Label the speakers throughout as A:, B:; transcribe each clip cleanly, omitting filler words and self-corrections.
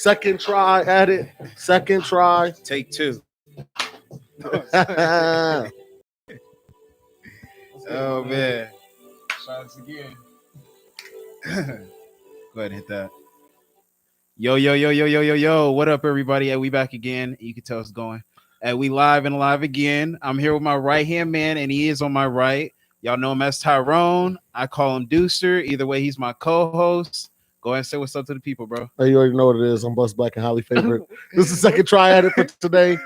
A: Second try at it. Second try.
B: Take two.
A: Let's
B: Oh man. Shots again. Go ahead and hit that. Yo, yo, yo, yo, yo, yo, yo. What up, everybody? Hey, we back again. You can tell it's going. We live and live again. I'm here with my right-hand man, and he is on my right. Y'all know him as Tyrone. I call him Deucer. Either way, he's my co-host. Go ahead and say what's up to the people, bro.
A: Hey, you already know what it is. I'm Bust Black and highly favorite. This is the second try at it for today.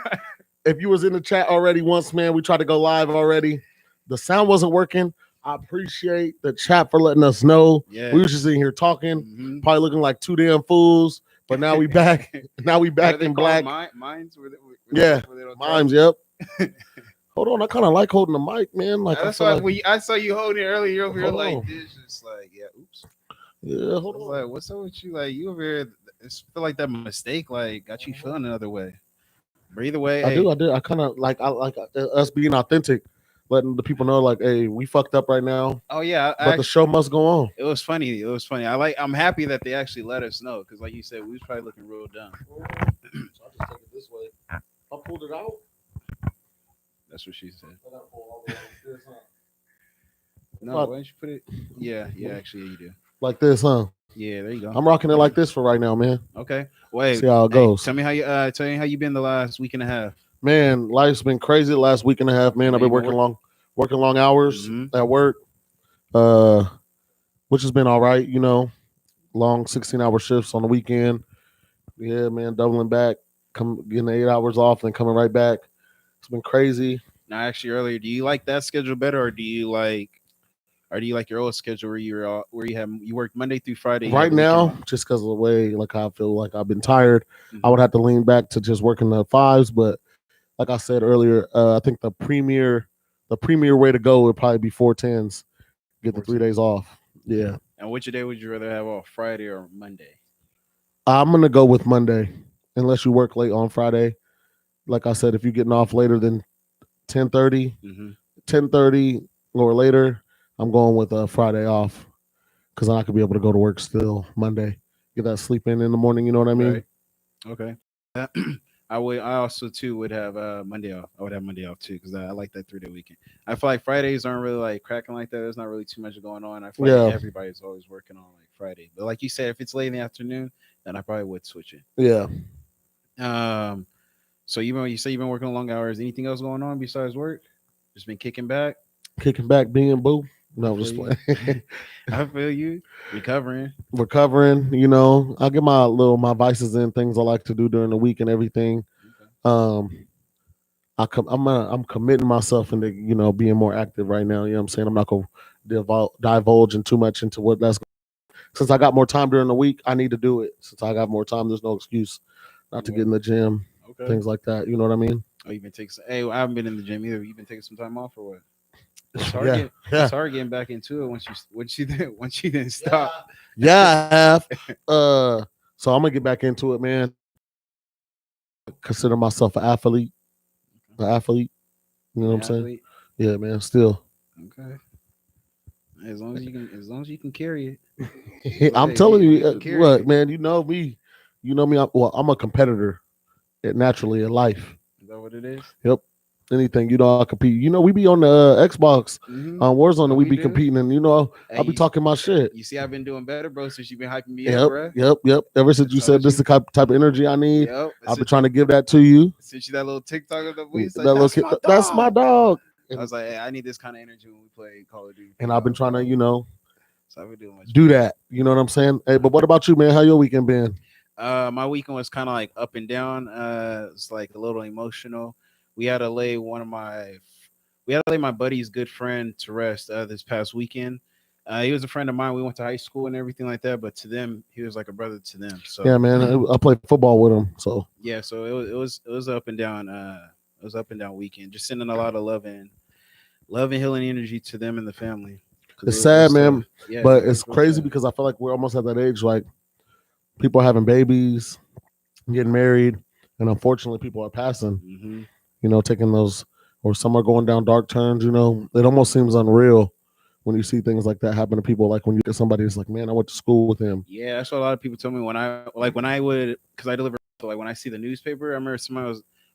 A: If you was in the chat already once, man, we tried to go live already. The sound wasn't working. I appreciate the chat for letting us know.
B: Yeah.
A: We were just sitting here talking, probably looking like two damn fools. But now we back. Now we back in black.
B: Mimes?
A: Yeah, mimes. Yep. Hold on, I kind of like holding the mic, man. Like
B: that's why I saw you holding it earlier. You're over here like this, just like oops.
A: Yeah, hold on.
B: Like, what's up with you? Like you over here? I feel like that mistake like got you feeling another way. But either way,
A: I do. I kind of like us being authentic, letting the people know like, hey, we fucked up right now.
B: Oh yeah,
A: but the show must go on.
B: It was funny. I'm happy that they actually let us know because, like you said, we was probably looking real dumb.
A: So I'll just take it this way. I pulled it out.
B: That's what she said.
A: No,
B: why don't you put it? Yeah, actually, you do.
A: Like this, huh?
B: Yeah, there you go.
A: I'm rocking it like this for right now, man.
B: Okay. Wait.
A: See how it goes.
B: Tell me how you been the last week and a half.
A: Man, life's been crazy the last week and a half, man. I've been working long hours at work, which has been all right, long 16-hour shifts on the weekend. Yeah, man, doubling back, getting 8 hours off, then coming right back. It's been crazy.
B: Now, actually, earlier, do you like that schedule better, or do you like your old schedule where you worked Monday through Friday?
A: Right now, just because of the way like I feel like I've been tired, I would have to lean back to just working the fives. But like I said earlier, I think the premier way to go would probably be 4/10s. Get the 3 days off. Yeah.
B: And which day would you rather have off, Friday or Monday?
A: I'm gonna go with Monday, unless you work late on Friday. Like I said, if you're getting off later than 10:30, 10:30 or later, I'm going with Friday off because I could be able to go to work still Monday. Get that sleep in the morning. You know what I mean?
B: Right. Okay. I also too would have Monday off. I would have Monday off too because I like that 3-day weekend. I feel like Fridays aren't really like cracking like that. There's not really too much going on. I feel like everybody's always working on like Friday. But like you said, if it's late in the afternoon, then I probably would switch it.
A: Yeah.
B: So you say you've been working long hours. Anything else going on besides work? Just been kicking back, being
A: boo. No, just playing.
B: I feel you. Recovering.
A: I get my vices in, things I like to do during the week and everything. Okay. I'm committing myself into being more active right now. You know what I'm saying? I'm not gonna divulge too much into what that's. Since I got more time during the week, I need to do it. Since I got more time, there's no excuse not to get in the gym. Okay. Things like that. You know what I mean?
B: Oh, you've been taking. Hey, I haven't been in the gym either. You've been taking some time off or what? It's hard getting back into it once you didn't stop.
A: Yeah, I have. So I'm gonna get back into it, man. Consider myself an athlete. You know what I'm saying? Yeah, man. Still.
B: Okay. As long as you can carry it.
A: I'm telling you, look, man. You know me. I'm a competitor, naturally in life.
B: Is that what it is?
A: Yep. Anything, I compete. We be on the Xbox on Warzone, and we be competing, and hey, I'll be talking my shit.
B: You see, I've been doing better, bro. Since you've been hyping me up, bro.
A: Yep. Ever since you said this is the type of energy I need, I've been trying to give that to you.
B: Since you that little TikTok of the week,
A: that's my dog.
B: I was like, hey, I need this kind of energy when we play Call of Duty.
A: And I've been trying to,
B: so I've been doing
A: do that. You know what I'm saying? Hey, but what about you, man? How your weekend been?
B: My weekend was kind of like up and down. It's like a little emotional. We had to lay my buddy's good friend to rest this past weekend. He was a friend of mine. We went to high school and everything like that, but to them, he was like a brother to them. So
A: yeah, man, I played football with him. So
B: yeah, so it was up and down. It was up and down weekend. Just sending a lot of love and healing energy to them and the family.
A: It's sad, man, but it's crazy because I feel like we're almost at that age. Like people are having babies, getting married, and unfortunately, people are passing. Taking those, or some are going down dark turns. It almost seems unreal, when you see things like that happen to people. Like when you get somebody that's like, man, I went to school with him.
B: Yeah, that's what a lot of people told me when I would, because I deliver. So like when I see the newspaper, I remember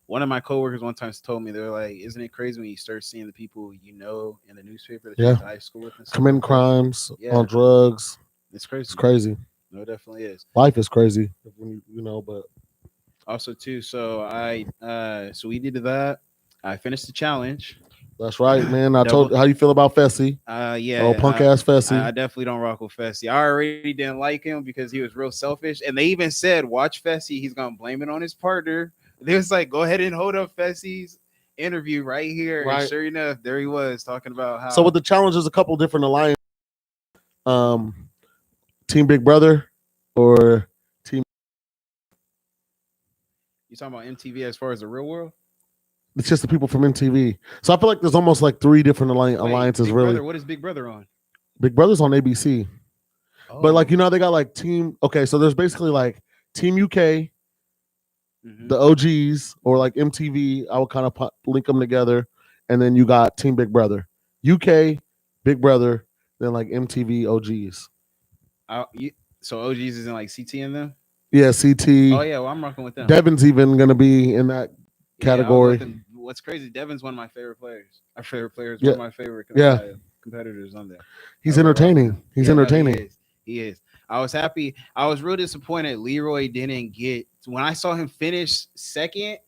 B: one of my coworkers one time told me, they were like, "Isn't it crazy when you start seeing the people you know in the newspaper that you
A: Yeah,
B: went to high school with and stuff
A: committing
B: like that?"
A: crimes
B: Yeah,
A: on drugs.
B: it's
A: It's
B: crazy.
A: crazy.
B: No, it definitely is.
A: Life is crazy when you know. But
B: Also, too, so we did that. I finished the challenge.
A: that's right, man. I
B: Double.
A: told how you feel about Fessy. Oh, punk
B: Yeah,
A: ass
B: I
A: Fessy.
B: definitely don't rock with Fessy. I already didn't like him because he was real selfish, and they even said, "Watch Fessy. He's gonna blame it on his partner." They was like, "Go ahead and hold up Fessy's interview right here," and
A: Right.
B: sure enough, there he was talking about
A: So with
B: how
A: the challenge, there's a couple different alliances. Um, Team Big Brother or Team.
B: you talking about MTV as far as the real world.
A: It's just the people from MTV. So I feel like there's almost like three different
B: Wait,
A: alliances.
B: Big
A: Really,
B: Brother. What is Big Brother on?
A: Big Brother's on ABC, but like
B: Oh,
A: you know they got like Team. Okay, so there's basically like Team UK,
B: mm-hmm.
A: the OGs, or like MTV. I would kind of link them together, and then you got Team Big Brother, UK, Big Brother, then like MTV OGs.
B: You, so OGs is in like CT in them.
A: Yeah,
B: Oh
A: CT.
B: yeah, well I'm rocking with them.
A: Devin's even gonna be in that
B: Yeah, I'll go with
A: category.
B: them. What's crazy? Devon's one of my favorite players. Our favorite players. One
A: Yeah,
B: of my favorite
A: yeah.
B: competitors on there. I
A: He's
B: really rock with
A: entertaining.
B: him.
A: He's
B: Yeah, no, he
A: entertaining.
B: is. He is. I was happy. I was real disappointed Leroy didn't get when I saw him finish second.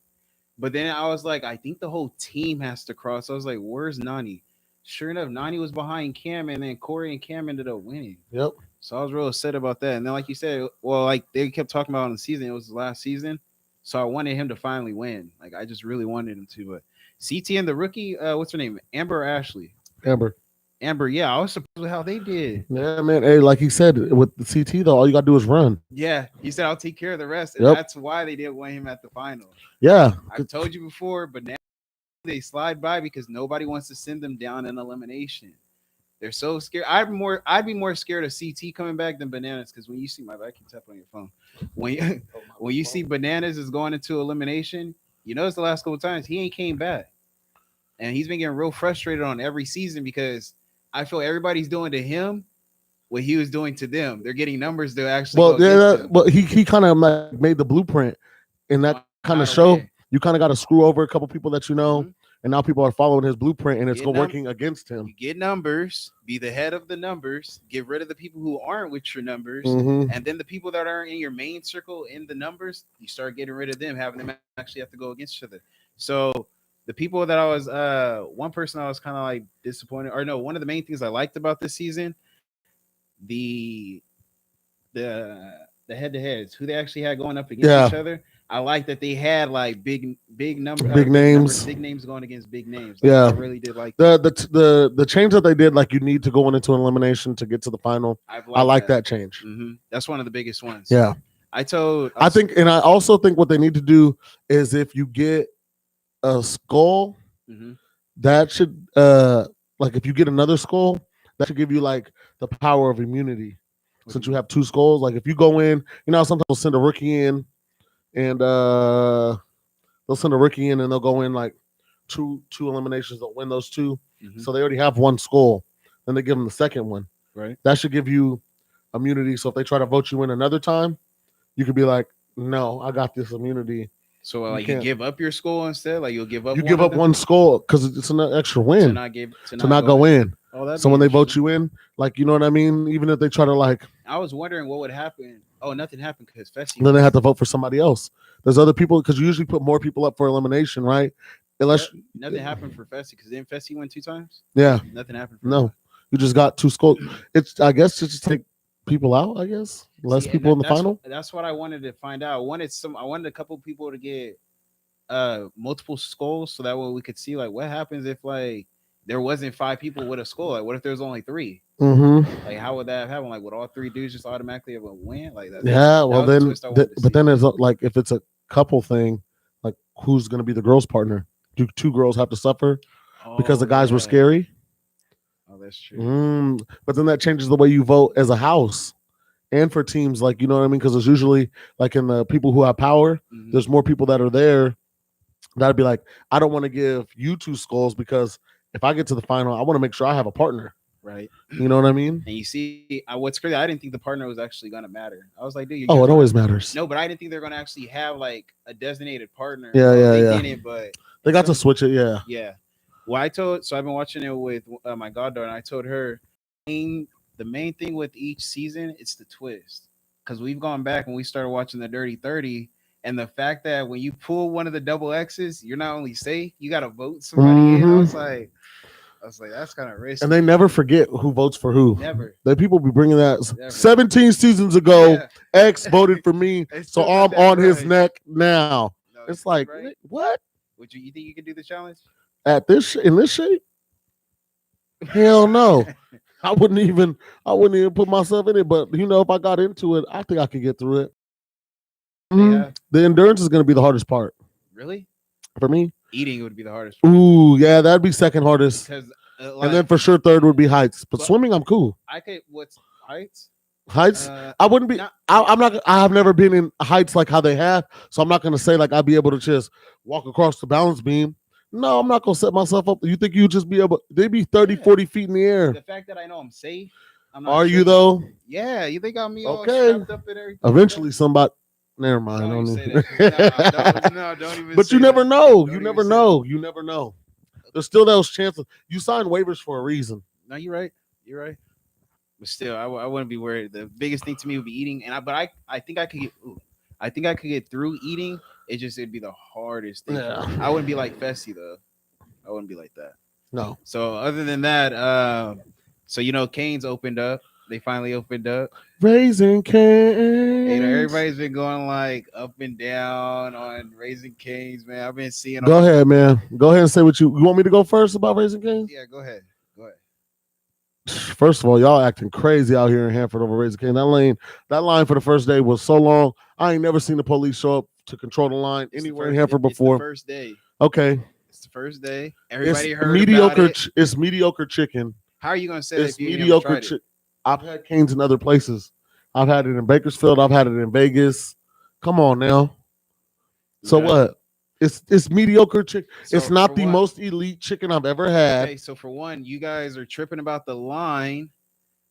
B: But then I was like, I think the whole team has to cross. I was like, where's Nani? Sure enough, Nani was behind Cam, and then Corey and Cam ended up winning.
A: Yep.
B: So I was real upset about that. And then, like you said, well, like they kept talking about in the season, it was the last season. So I wanted him to finally win. Like I just really wanted him to. But CT and the rookie, what's her name? Amber or Ashley.
A: Amber.
B: Amber, yeah, I was surprised with how they did.
A: Yeah, man. Hey, like he said, with the CT though, all you gotta do is run.
B: Yeah, he said I'll take care of the rest, and
A: Yep.
B: that's why they didn't want him at the final.
A: Yeah.
B: I've told you before, but now they slide by because nobody wants to send them down in elimination. They're so scared. I'd be more scared of CT coming back than Bananas because when you see my back, keep tapping on your phone. When you when you see Bananas is going into elimination, you notice the last couple of times he ain't came back, and he's been getting real frustrated on every season because I feel everybody's doing to him what he was doing to them. They're getting numbers to actually go
A: Well, yeah,
B: against him.
A: but he kind of like made the blueprint in that
B: On
A: kind of
B: how to
A: show.
B: win.
A: You kind of got to screw over a couple people that you know,
B: Mm-hmm.
A: and now people are following his blueprint, and it's
B: Get num-
A: working against him.
B: you get numbers, be the head of the numbers, get rid of the people who aren't with your numbers,
A: Mm-hmm.
B: and then the people that are in your main circle in the numbers, you start getting rid of them, having them actually have to go against each other. So the people that I was one person I was kind of like disappointed, or no, one of the main things I liked about this season, the the head to heads, who they actually had going up against
A: Yeah,
B: each other. I like that they had like
A: big names.
B: big names going against big names. Like I
A: Yeah,
B: really did like that.
A: the change that they did, like you need to go into an elimination to get to the final.
B: I've
A: I
B: liked
A: like
B: that.
A: that change.
B: That's one of the biggest ones.
A: Yeah,
B: I
A: I think, and I also think what they need to do is if you get a skull,
B: mm-hmm.
A: that should like if you get another skull, that should give you like the power of immunity.
B: What do
A: Since
B: you
A: you
B: mean?
A: have two skulls, like if you go in, you know, sometimes they'll send a rookie in and they'll send a rookie in and they'll go in like two eliminations, they'll win those 2.
B: Mm-hmm.
A: So they already have one skull. Then they give them the second one.
B: Right.
A: That should give you immunity. So if they try to vote you in another time, you could be like, no, I got this immunity.
B: So
A: You
B: like you
A: can't.
B: give up your skull instead, like you'll give up
A: You
B: one
A: give
B: of
A: up
B: them
A: one skull because it's an extra
B: to
A: win
B: not give
A: to not
B: go
A: go
B: in.
A: in.
B: Oh, that'd
A: So
B: be
A: when they vote
B: interesting.
A: you in, like you know what I mean. Even if they try to like,
B: I was wondering what would happen. Oh, nothing happened because Fessy
A: then they
B: won.
A: have to vote for somebody else. There's other people because you usually put more people up for elimination, right?
B: Yep.
A: Unless,
B: Nothing happened for Fessy because then Fessy won 2 times.
A: yeah,
B: Nothing happened for him.
A: no, you just got two skulls. It's I guess just take people out. I guess less
B: See, and
A: people in the
B: that's
A: final.
B: that's what I wanted to find out. I wanted a couple people to get multiple skulls so that way we could see like what happens if like there wasn't 5 people with a skull. Like what if there's only 3?
A: Mm-hmm.
B: Like how would that have happened? Like would all 3 dudes just automatically have a win? Like
A: Yeah,
B: that
A: well
B: was a
A: then,
B: twist I wanted to
A: but
B: see.
A: then it's like if it's a couple thing, like who's gonna be the girl's partner? Do two girls have to suffer because
B: Oh
A: the guys were
B: yeah.
A: scary?
B: Oh, that's true.
A: But then that changes the way you vote as a house and for teams, like you know what I mean? Because it's usually like in the people who have power,
B: Mm-hmm.
A: there's more people that are there that'd be like, I don't want to give you two skulls because if I get to the final, I want to make sure I have a partner.
B: Right.
A: You know what I mean?
B: And you see, what's crazy, I didn't think the partner was actually gonna matter. I was like, dude, you guys
A: Oh, it
B: don't have
A: always matters.
B: no, but I didn't think they're gonna actually have like a designated partner.
A: Yeah,
B: Well,
A: yeah,
B: they
A: yeah.
B: didn't, but
A: They
B: it's
A: got to
B: some
A: switch it. Yeah.
B: yeah. Well, I told so I've been watching it with my goddaughter, and I told her main, the main thing with each season it's the twist, because we've gone back and we started watching the Dirty 30, and the fact that when you pull one of the double X's, you're not only safe, you got to vote somebody in.
A: Hmm.
B: I was like, that's kind of
A: And they
B: risky.
A: never forget who votes for who.
B: Never,
A: They people be bringing that
B: never.
A: 17 seasons ago.
B: Yeah,
A: X voted for me,
B: they
A: so
B: still got
A: I'm
B: that
A: on his
B: grudge.
A: neck now.
B: No,
A: It's
B: you
A: like
B: right.
A: what
B: Would you think you could do the challenge?
A: at this in this shape? Hell no. I wouldn't even I wouldn't even put myself in it. But if I got into it, I think I could get through it.
B: They have
A: The endurance is going to be the hardest part
B: really
A: for me.
B: eating would be the hardest part
A: Ooh, yeah, that'd be second hardest,
B: because
A: and then
B: like
A: for sure third would be heights. But
B: but
A: swimming, I'm cool.
B: I could what's heights?
A: Heights, I wouldn't be.
B: Not
A: I'm not. I have never been in heights like how they have, so I'm not going to say like I'd be able to just walk across the balance beam. No, I'm not going to set myself up. You think you just be able? They'd be 30,
B: yeah.
A: 40 feet in the air.
B: The fact that I know I'm safe, I'm not
A: Are you
B: tripping.
A: though?
B: Yeah, you think got me all
A: Okay.
B: strapped up and everything like that?
A: Eventually, somebody. Never mind.
B: Don't even
A: Don't
B: say that. No, don't, no, don't even
A: But you
B: say
A: never
B: that.
A: know. You
B: Don't even
A: never
B: say that.
A: know. You never know. There's still those chances. You sign waivers for a reason.
B: No, you're right. You're right. But still, I wouldn't be worried. The biggest thing to me would be eating, and I think I could get. Ooh, I think I could get through eating. It'd be the hardest thing for
A: Yeah.
B: me. I wouldn't be like Fessy though. I wouldn't be like that.
A: No.
B: So other than that, so Cane's opened up. They finally opened up.
A: Raising Cane's.
B: Everybody's been going like up and down on Raising Cane's, man. I've been seeing
A: Go
B: all.
A: ahead, man. Go ahead and say what you want me to go first about Raising Cane's.
B: Yeah, go ahead. Go ahead.
A: First of all, y'all acting crazy out here in Hanford over Raising Cane. That line for the first day was so long. I ain't never seen the police show up to control the line anywhere in Hanford
B: It's the
A: before.
B: first day.
A: Okay,
B: It's the first day. Everybody
A: it's
B: heard
A: mediocre.
B: about it.
A: It's mediocre chicken.
B: How are you gonna say that
A: It's
B: if you ain't never
A: mediocre
B: tried it?
A: chicken. I've had Canes in other places. I've had it in Bakersfield. I've had it in Vegas. Come on now. So
B: Okay.
A: what? It's mediocre chicken.
B: So
A: It's not
B: for
A: the
B: one-
A: most elite chicken I've ever had.
B: Okay, so for one, you guys are tripping about the line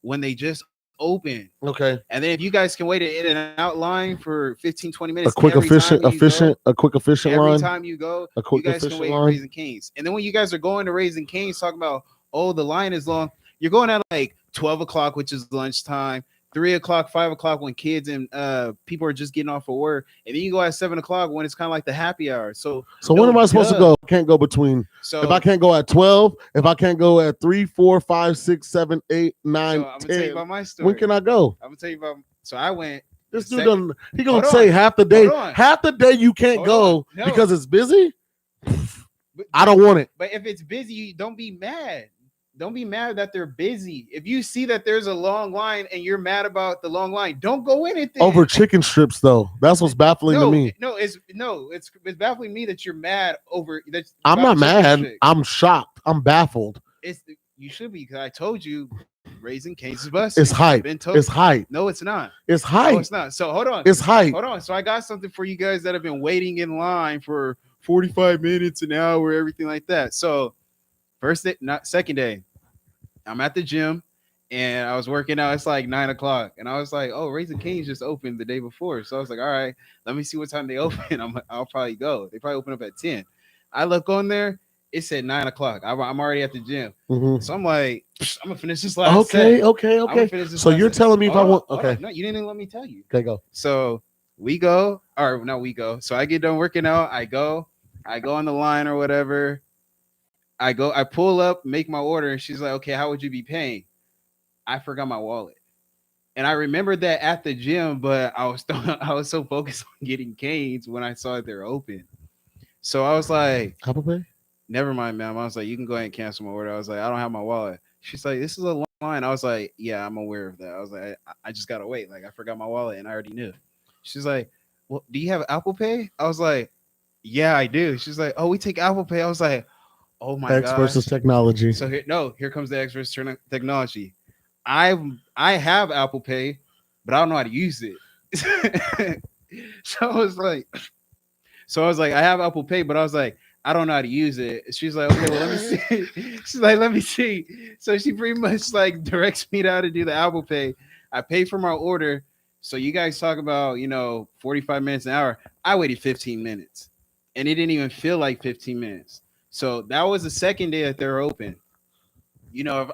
B: when they just opened.
A: Okay.
B: And then if you guys can wait an in and out line for 15, 20 minutes
A: A quick efficient
B: every
A: line.
B: time you go,
A: A
B: you
A: quick
B: guys can
A: efficient
B: wait in
A: line.
B: Raising Cane's. And then when you guys are going to Raising Cane's, talking about, oh, the line is long, you're going at like 12 o'clock, which is lunchtime, 3 o'clock, 5 o'clock when kids and people are just getting off of work. And then you go at 7 o'clock when it's kind of like the happy hour. So
A: when am I supposed to go? I can't go between.
B: So
A: if I can't go at 12, if I can't go at 3, 4, 5, 6, 7, 8, 9,
B: so I'm gonna tell you
A: 10,
B: about my story.
A: when can I go?
B: I'm gonna tell you about. So I went.
A: This
B: the
A: dude
B: second-
A: doesn't. He gonna
B: Hold
A: say
B: on.
A: half the day.
B: Hold on.
A: Half the day you can't
B: Hold
A: go
B: on. No.
A: because it's busy.
B: But,
A: I don't want it.
B: But if it's busy, don't be mad. Don't be mad that they're busy. If you see that there's a long line and you're mad about the long line, don't go in it then.
A: Over chicken strips though. That's what's baffling to me.
B: It's baffling me that you're mad over that.
A: I'm not
B: about chicken
A: mad.
B: strips.
A: I'm shocked. I'm baffled.
B: You should be because I told you, Raising Cane's is busted.
A: It's hype.
B: Been told.
A: It's hype.
B: No, it's not.
A: It's
B: No,
A: hype.
B: it's not. So hold on.
A: It's hype.
B: Hold on. So I got something for you guys that have been waiting in line for 45 minutes, an hour, everything like that. So first day, not second day, I'm at the gym and I was working out. It's like 9 o'clock. And I was like, oh, Raising Cane's just opened the day before. So I was like, all right, let me see what time they open. I'll probably go. They probably open up at 10. I look on there. It said 9 o'clock. I'm already at the gym.
A: Mm-hmm.
B: So I'm like, I'm going to finish this last set.
A: Okay. So you're telling me if I want. Okay.
B: No, you didn't even let me tell you.
A: Okay, go.
B: So we go, or no, we go. So I get done working out. I go on the line or whatever. I pull up, make my order, and she's like, okay, how would you be paying? I forgot my wallet. And I remembered that at the gym, but I was so focused on getting Cane's when I saw that they're open. So I was like,
A: Apple Pay?
B: never mind, ma'am. I was like, you can go ahead and cancel my order. I was like, I don't have my wallet. She's like, this is a long line. I was like, yeah, I'm aware of that. I was like, I just gotta wait. Like I forgot my wallet and I already knew. She's like, well, do you have Apple Pay? I was like, yeah, I do. She's like, oh, we take Apple Pay. I was like, oh my god.
A: X versus technology.
B: So here comes the X versus technology. I have Apple Pay, but I don't know how to use it. So I was like, I have Apple Pay, but I was like, I don't know how to use it. She's like, okay, well, let me see. She's like, let me see. So she pretty much like directs me to how to do the Apple Pay. I pay for my order. So you guys talk about, 45 minutes an hour. I waited 15 minutes and it didn't even feel like 15 minutes. So that was the second day that they were open.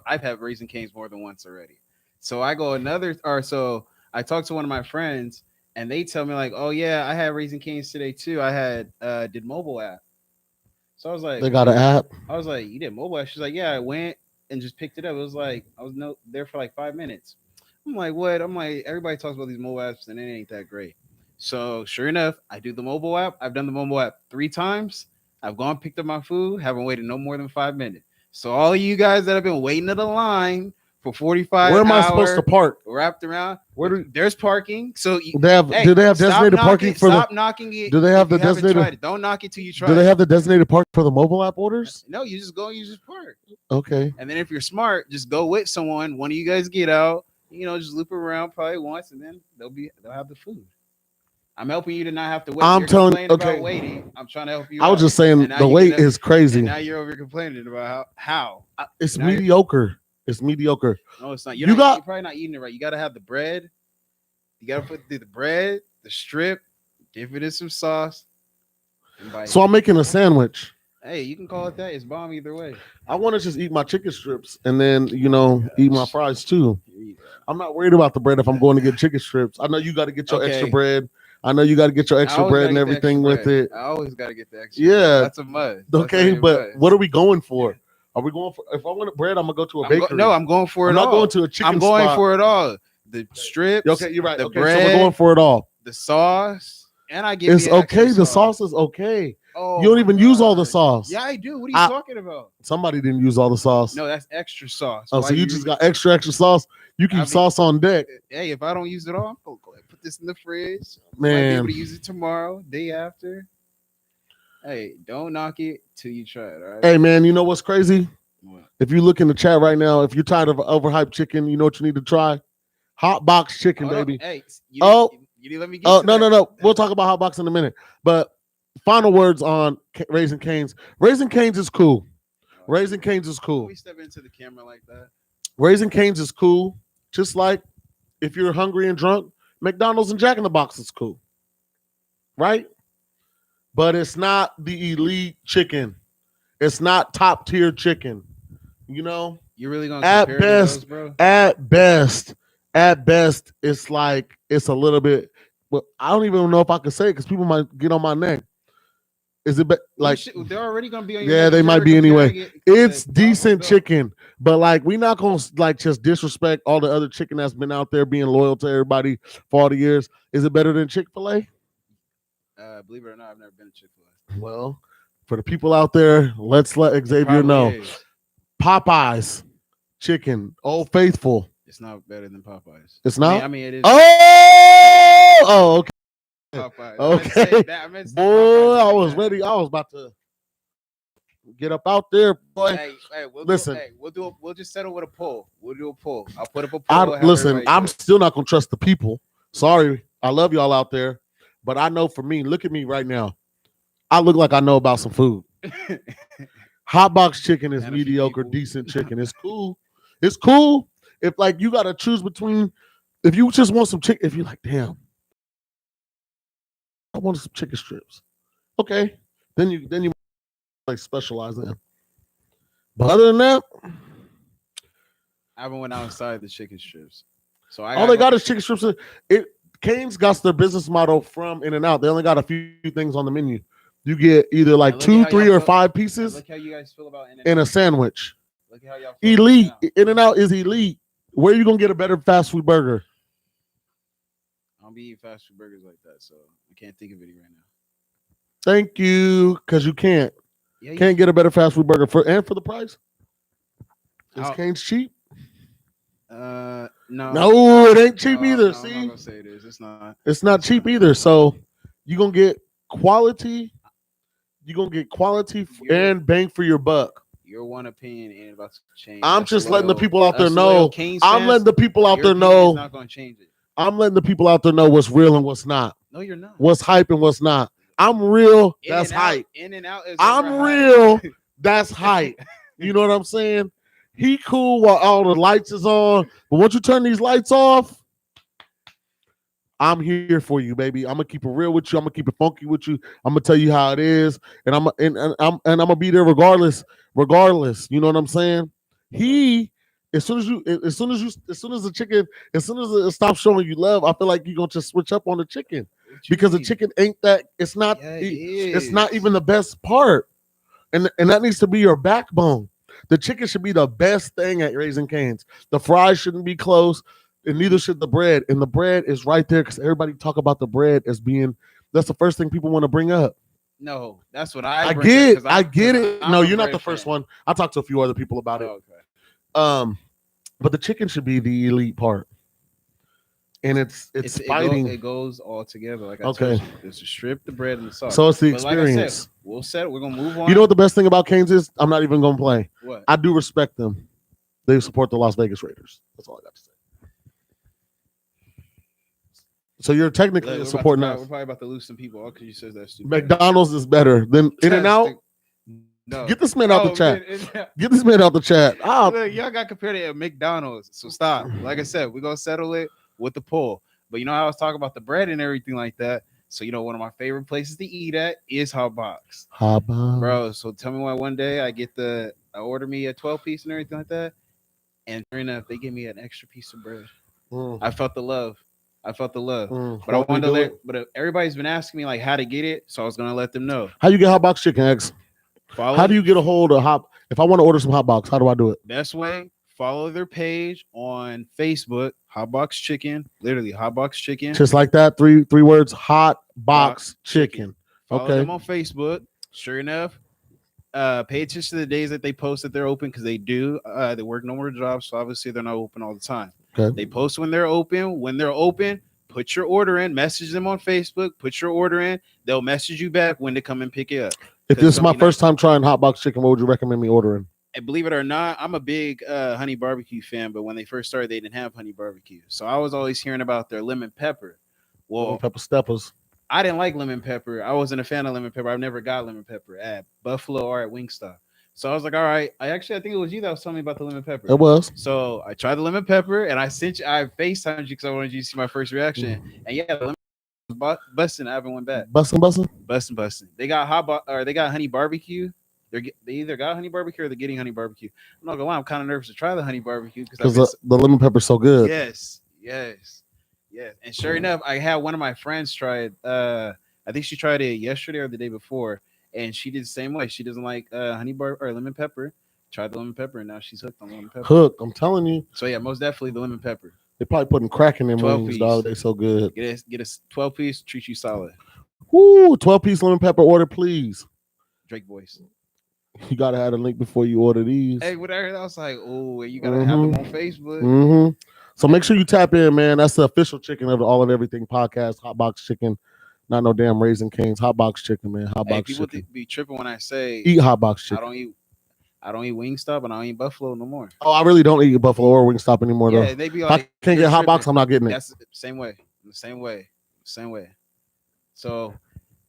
B: I've had Raising Cane's more than once already. So I go another, or so I talked to one of my friends and they tell me like, oh yeah, I had Raising Cane's today too. I had did mobile app. So I was like,
A: They got an app.
B: I was like, you did mobile app? She's like, yeah, I went and just picked it up. It was like I was there for like 5 minutes. I'm like, what? I'm like, everybody talks about these mobile apps and it ain't that great. So sure enough, I do the mobile app. I've done the mobile app 3 times. I've gone picked up my food. Haven't waited no more than 5 minutes. So all of you guys that have been waiting in the line for 45
A: Where am I supposed to park?
B: wrapped around,
A: Where
B: there's parking. So
A: they have? Do they have designated parking for
B: stop knocking it?
A: Do they have the
B: If you haven't
A: designated?
B: tried it, don't knock it till you try
A: Do they
B: it.
A: have the designated park for the mobile app orders?
B: No, you just go, you just park.
A: Okay.
B: And then if you're smart, just go with someone. One of you guys get out, just loop around probably once, and then they'll have the food. I'm helping you to not have to wait.
A: I'm
B: You're
A: telling-
B: complaining
A: okay.
B: about waiting. I'm trying to help you.
A: I was
B: out.
A: just saying
B: And now
A: the
B: you
A: wait
B: get up-
A: is crazy.
B: And now you're over complaining about how.
A: It's
B: now you're-
A: mediocre. It's mediocre.
B: No, it's not.
A: You got-
B: You're probably not eating it right. You got to have the bread. You got to put through the bread, the strip, dip it in some sauce, and bite.
A: So I'm making a sandwich.
B: Hey, you can call it that. It's bomb either way.
A: I want to just eat my chicken strips and then eat my fries too.
B: Here you go.
A: I'm not worried about the bread if I'm going to get chicken strips. I know you got to get your
B: Okay.
A: extra bread. I know you got to get your
B: I
A: extra
B: always
A: bread
B: gotta
A: and
B: get the
A: everything
B: extra
A: with
B: bread.
A: it.
B: I always got to get the extra.
A: Yeah.
B: bread. That's a must. That's
A: Okay,
B: a
A: but
B: must.
A: what are we going for? Are we going for? If I want bread, I'm gonna go to a bakery.
B: No, I'm going for it
A: I'm not
B: all.
A: going to a chicken
B: I'm going
A: spot.
B: for it all. The strips.
A: Okay, you're right.
B: The
A: Okay, so
B: bread,
A: we're going for it all.
B: the sauce, and I give
A: It's
B: you extra
A: okay. The sauce is okay.
B: Oh,
A: You don't
B: my
A: even use all the
B: God.
A: sauce.
B: Yeah, I do. What are you
A: I-
B: talking about?
A: Somebody didn't use all the sauce.
B: No, that's extra sauce.
A: Oh,
B: Why
A: so you just got extra sauce. You keep
B: I mean-
A: sauce on deck,
B: Hey, if I don't use it all, I'm gonna go ahead and put this in the fridge. Might be able
A: man.
B: to use it tomorrow, day after. Hey, don't knock it till you try it. All right.
A: Hey, man. You know what's crazy?
B: What?
A: If you look in the chat right now, if you're tired of overhyped chicken, you know what you need to try? Hot box chicken,
B: Hold on.
A: baby.
B: Hey, you
A: Oh.
B: you didn't let me get
A: Oh
B: to
A: no,
B: that.
A: no, no. We'll talk about hot box in a minute. But final words on Raising Cane's. Raising Cane's is cool. Raising Cane's is
B: Can
A: cool.
B: we step into the camera like that?
A: Raising Cane's is cool. Just like if you're hungry and drunk, McDonald's and Jack in the Box is cool. Right? But it's not the elite chicken. It's not top tier chicken. You know?
B: You really gonna
A: At
B: compare to
A: best-
B: those, bro?
A: At best, it's like it's a little bit. Well, I don't even know if I can say it because people might get on my neck. Is it like?
B: They're already gonna be on your
A: Yeah,
B: neck
A: they
B: if
A: might
B: you're
A: be anyway.
B: comparing it
A: It's
B: to
A: decent
B: Taco Bell.
A: chicken, but like we're not gonna like just disrespect all the other chicken that's been out there being loyal to everybody for all the years. Is it better than Chick-fil-A?
B: Believe it or not, I've never been to Chick-fil-A.
A: Well, for the people out there, let's let Xavier
B: Probably
A: know.
B: is.
A: Popeyes chicken, Old Faithful.
B: It's not better than Popeyes.
A: It's not.
B: I mean, it is.
A: Oh, okay.
B: Popeyes.
A: Okay.
B: I meant to say
A: Boy,
B: Popeyes
A: I
B: like
A: was
B: that.
A: ready. I was about to get up out there, boy.
B: Hey, we'll
A: Listen.
B: we'll just settle with a poll. We'll do a poll. I'll put up a poll.
A: I
B: have
A: listen.
B: everybody
A: I'm
B: do it.
A: still not gonna trust the people. Sorry, I love y'all out there, but I know for me, look at me right now. I look like I know about some food. Hot box chicken is
B: And a few
A: mediocre,
B: people.
A: decent chicken. It's cool. It's cool. If like you gotta choose between, if you just want some chicken, if you're like, damn, I want some chicken strips. Okay, then you like specialize in. But other than that,
B: I haven't went outside the chicken strips. So I
A: all they got is chicken strips. Cane's got their business model from In-N-Out. They only got a few things on the menu. You get either like
B: look at
A: 2,
B: how
A: 3,
B: y'all
A: or
B: feel-
A: 5 pieces
B: Look how you guys feel about In-N-Out.
A: and a sandwich.
B: Look at how y'all feel
A: Elite.
B: about
A: In-N-Out is elite. Where are you gonna get a better fast food burger?
B: I don't be eating fast food burgers like that, so I can't think of any right now.
A: Thank you, because you can't
B: Yeah,
A: get a better fast food burger for the price. Is
B: I'll-
A: Cane's cheap?
B: no,
A: No, it ain't cheap
B: No,
A: either.
B: no, I'm
A: See,
B: not gonna say it is. It's not.
A: it's not cheap either. So you're gonna get quality. You're gonna get quality and bang for your buck.
B: Your one opinion ain't about to change.
A: I'm
B: Us
A: just letting the
B: loyal-
A: people out there
B: us loyal
A: know.
B: Canes
A: I'm
B: fans,
A: letting the people out
B: your
A: there
B: opinion is
A: know.
B: not gonna change it.
A: I'm letting the people out there know what's real and what's not.
B: No, you're not.
A: What's hype and what's not. I'm real.
B: In
A: That's
B: and out.
A: hype.
B: In and out is
A: I'm
B: overhyped.
A: real. That's hype. You know what I'm saying? He cool while all the lights is on, but once you turn these lights off, I'm here for you, baby. I'm gonna keep it real with you. I'm gonna keep it funky with you. I'm gonna tell you how it is, and I'm gonna be there regardless. Regardless, you know what I'm saying? He, as soon as the chicken, as soon as it stops showing you love, I feel like you're gonna just switch up on the chicken
B: What you
A: because the
B: mean?
A: chicken ain't that.
B: Yeah, it
A: It's not
B: is.
A: even the best part, and that needs to be your backbone. The chicken should be the best thing at Raising Cane's. The fries shouldn't be close, and neither should the bread. And the bread is right there because everybody talk about the bread as being that's the first thing people want to bring up.
B: No, that's what I
A: I
B: bring up
A: get,
B: because
A: I
B: because
A: get it.
B: I'm a
A: No, you're
B: bread
A: not the
B: fan.
A: first one. I talked to a few other people about it.
B: Oh, okay.
A: Um, but the chicken should be the elite part, and it's fighting.
B: It goes all together. Like I told
A: Okay,
B: you, there's the strip, the bread, and the sauce.
A: so it's the
B: But like I said,
A: experience.
B: we'll set. We're gonna move
A: You
B: on.
A: know what the best thing about Canes is? I'm not even gonna play.
B: What?
A: I do respect them. They support the Las Vegas Raiders. That's all I got to say. So you're technically
B: Look,
A: supporting
B: we're
A: us.
B: probably about to lose some people all because you said that stupid.
A: McDonald's is better than In and Out.
B: No.
A: Get this man out the
B: Oh,
A: chat.
B: man,
A: Get this man out the chat.
B: look, y'all got compared to McDonald's. So stop. Like I said, we're gonna settle it with the poll. But you know how I was talking about the bread and everything like that. So you know, one of my favorite places to eat at is Hot Box. Bro. So tell me why one day I order me a 12 piece and everything like that, and sure enough, they give me an extra piece of bread. I felt the love. I felt the love. But I wanted to let. But everybody's been asking me like how to get it, so I was gonna let them know.
A: How you get Hot Box chicken eggs? How do you get a hold of Hot? If I want to order some Hot Box, how do I do it?
B: Best way, follow their page on Facebook, Hot Box Chicken. Literally, Hot Box Chicken.
A: Just like that, three words, Hot Box Chicken.
B: Follow them on Facebook. Sure enough, pay attention to the days that they post that they're open because they do. They work no more jobs, so obviously they're not open all the time.
A: Okay.
B: They post when they're open. When they're open, put your order in. Message them on Facebook. Put your order in. They'll message you back when to come and pick it up.
A: If this is my first time trying Hot Box Chicken, what would you recommend me ordering?
B: And believe it or not, I'm a big honey barbecue fan, but when they first started, they didn't have honey barbecue. So I was always hearing about their lemon pepper. Well,
A: lemon pepper steppers.
B: I didn't like lemon pepper. I wasn't a fan of lemon pepper. I've never got lemon pepper at Buffalo or at Wingstop. So I was like, all right. I think it was you that was telling me about the lemon pepper.
A: It was.
B: So I tried the lemon pepper and I FaceTimed you because I wanted you to see my first reaction. And yeah, the lemon was busting. I haven't went back. Busting. They got they got honey barbecue. They either got honey barbecue or they're getting honey barbecue. I'm not gonna lie, I'm kind of nervous to try the honey barbecue
A: because the lemon pepper's so good.
B: Yes. And sure enough, I had one of my friends try it. I think she tried it yesterday or the day before, and she did the same way. She doesn't like honey bar or lemon pepper. Tried the lemon pepper, and now she's hooked on lemon pepper.
A: Hooked, I'm telling you.
B: So yeah, most definitely the lemon pepper.
A: They probably putting crack in them
B: 12
A: wings,
B: piece.
A: dog. They so good.
B: Get a 12 piece, treat you solid.
A: Woo, 12-piece lemon pepper order, please.
B: Drake voice.
A: You gotta have a link before you order these.
B: Hey, whatever. I was like, oh, you gotta have them on Facebook.
A: Mm-hmm. So make sure you tap in, man. That's the official chicken of the All and Everything podcast. Hot Box Chicken, not no damn Raising Cane's. Hot Box Chicken, man. Hot Box
B: people
A: Chicken.
B: Be tripping when I say
A: eat Hot Box Chicken.
B: I don't eat Wingstop and I don't eat Buffalo no more.
A: Oh, I really don't eat Buffalo or Wingstop anymore though.
B: They be like,
A: if I can't get Hot Box, I'm not getting it.
B: That's the same way. So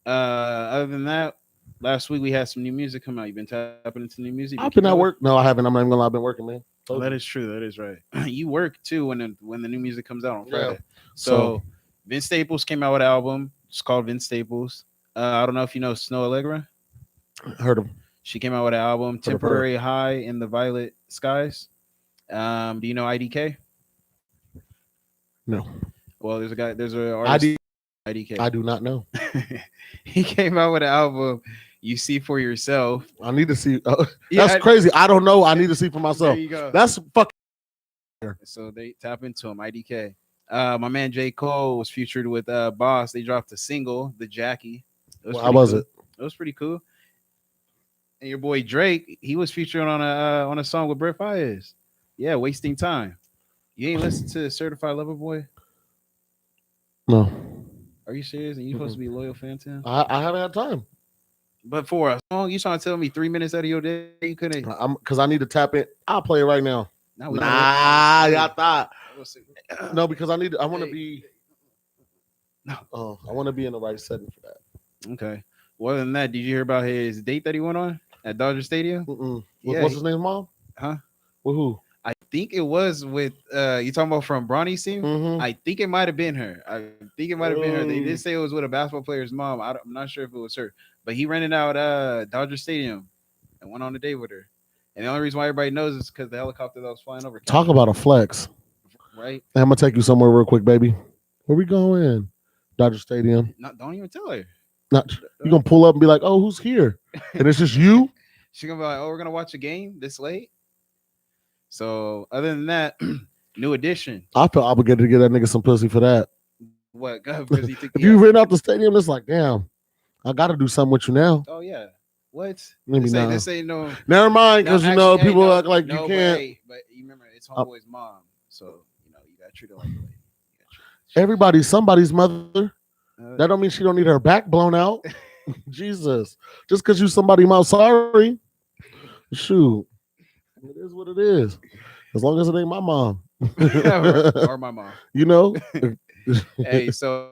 B: other than that, last week we had some new music come out. You've been tapping into new music?
A: I've been at work. No, I haven't. I'm not even gonna lie. I've been working, man.
B: Oh, that is true. That is right. You work too when the new music comes out on Friday. Yeah. So Vince Staples came out with an album. It's called Vince Staples. I don't know if you know Snow Allegra.
A: Heard him.
B: She came out with an album, Temporary High in the Violet Skies. Do you know IDK?
A: No.
B: Well, there's an artist. IDK.
A: I do not know.
B: He came out with an album, You See For Yourself.
A: I need to see. That's crazy. I don't know. I need to see for myself. There
B: you go.
A: That's fucking.
B: So they tap into him, IDK. My man J. Cole was featured with Boss. They dropped a single, The Jackie.
A: How was it?
B: It was pretty cool. And your boy Drake, he was featured on a song with Brett Fayez. Yeah, Wasting Time. You ain't listened to Certified Lover Boy?
A: No.
B: Are you serious? And you supposed to be a loyal fan to him?
A: I haven't had time.
B: But for a song, you trying to tell me 3 minutes out of your day you couldn't?
A: Because I need to tap it. I'll play it right now.
B: Y'all
A: thought. No, because I want to be.
B: No.
A: I want to be in the right setting for that.
B: Okay. Well, other than that, did you hear about his date that he went on at Dodger Stadium?
A: Mm-mm. With
B: Yeah.
A: what's his name, mom?
B: Huh?
A: With who?
B: I think it was with you talking about from Bronny's team.
A: Mm-hmm.
B: I think it might have been her. I think it might have been her. They did say it was with a basketball player's mom. I'm not sure if it was her, but he rented out Dodger Stadium and went on a date with her. And the only reason why everybody knows is because the helicopter that was flying over
A: Talk
B: captured
A: about
B: it.
A: a flex.
B: Right?
A: Hey, I'm gonna take you somewhere real quick, baby. Where we going? Dodger Stadium.
B: Not don't even tell her.
A: Not you gonna pull up and be like, "Oh, who's here?" And it's just you.
B: She gonna be like, "Oh, we're gonna watch a game this late." So other than that, new edition.
A: I feel obligated to get that nigga some pussy for that.
B: What? Because he took
A: If you rent out the stadium, it's like, damn, I got to do something with you now.
B: Oh yeah. What?
A: Maybe not.
B: This ain't no.
A: Never mind,
B: No,
A: because you
B: actually,
A: know
B: hey,
A: people
B: no,
A: act like
B: no,
A: you
B: but
A: can't.
B: hey, but you remember it's homeboy's mom, so you gotta treat her like a lady.
A: Everybody's somebody's mother.
B: Uh,
A: That don't mean she don't need her back blown out. Jesus, just because you somebody mom, sorry. Shoot, it is what it is. As long as it ain't my mom,
B: or my mom.
A: you know.
B: Hey, so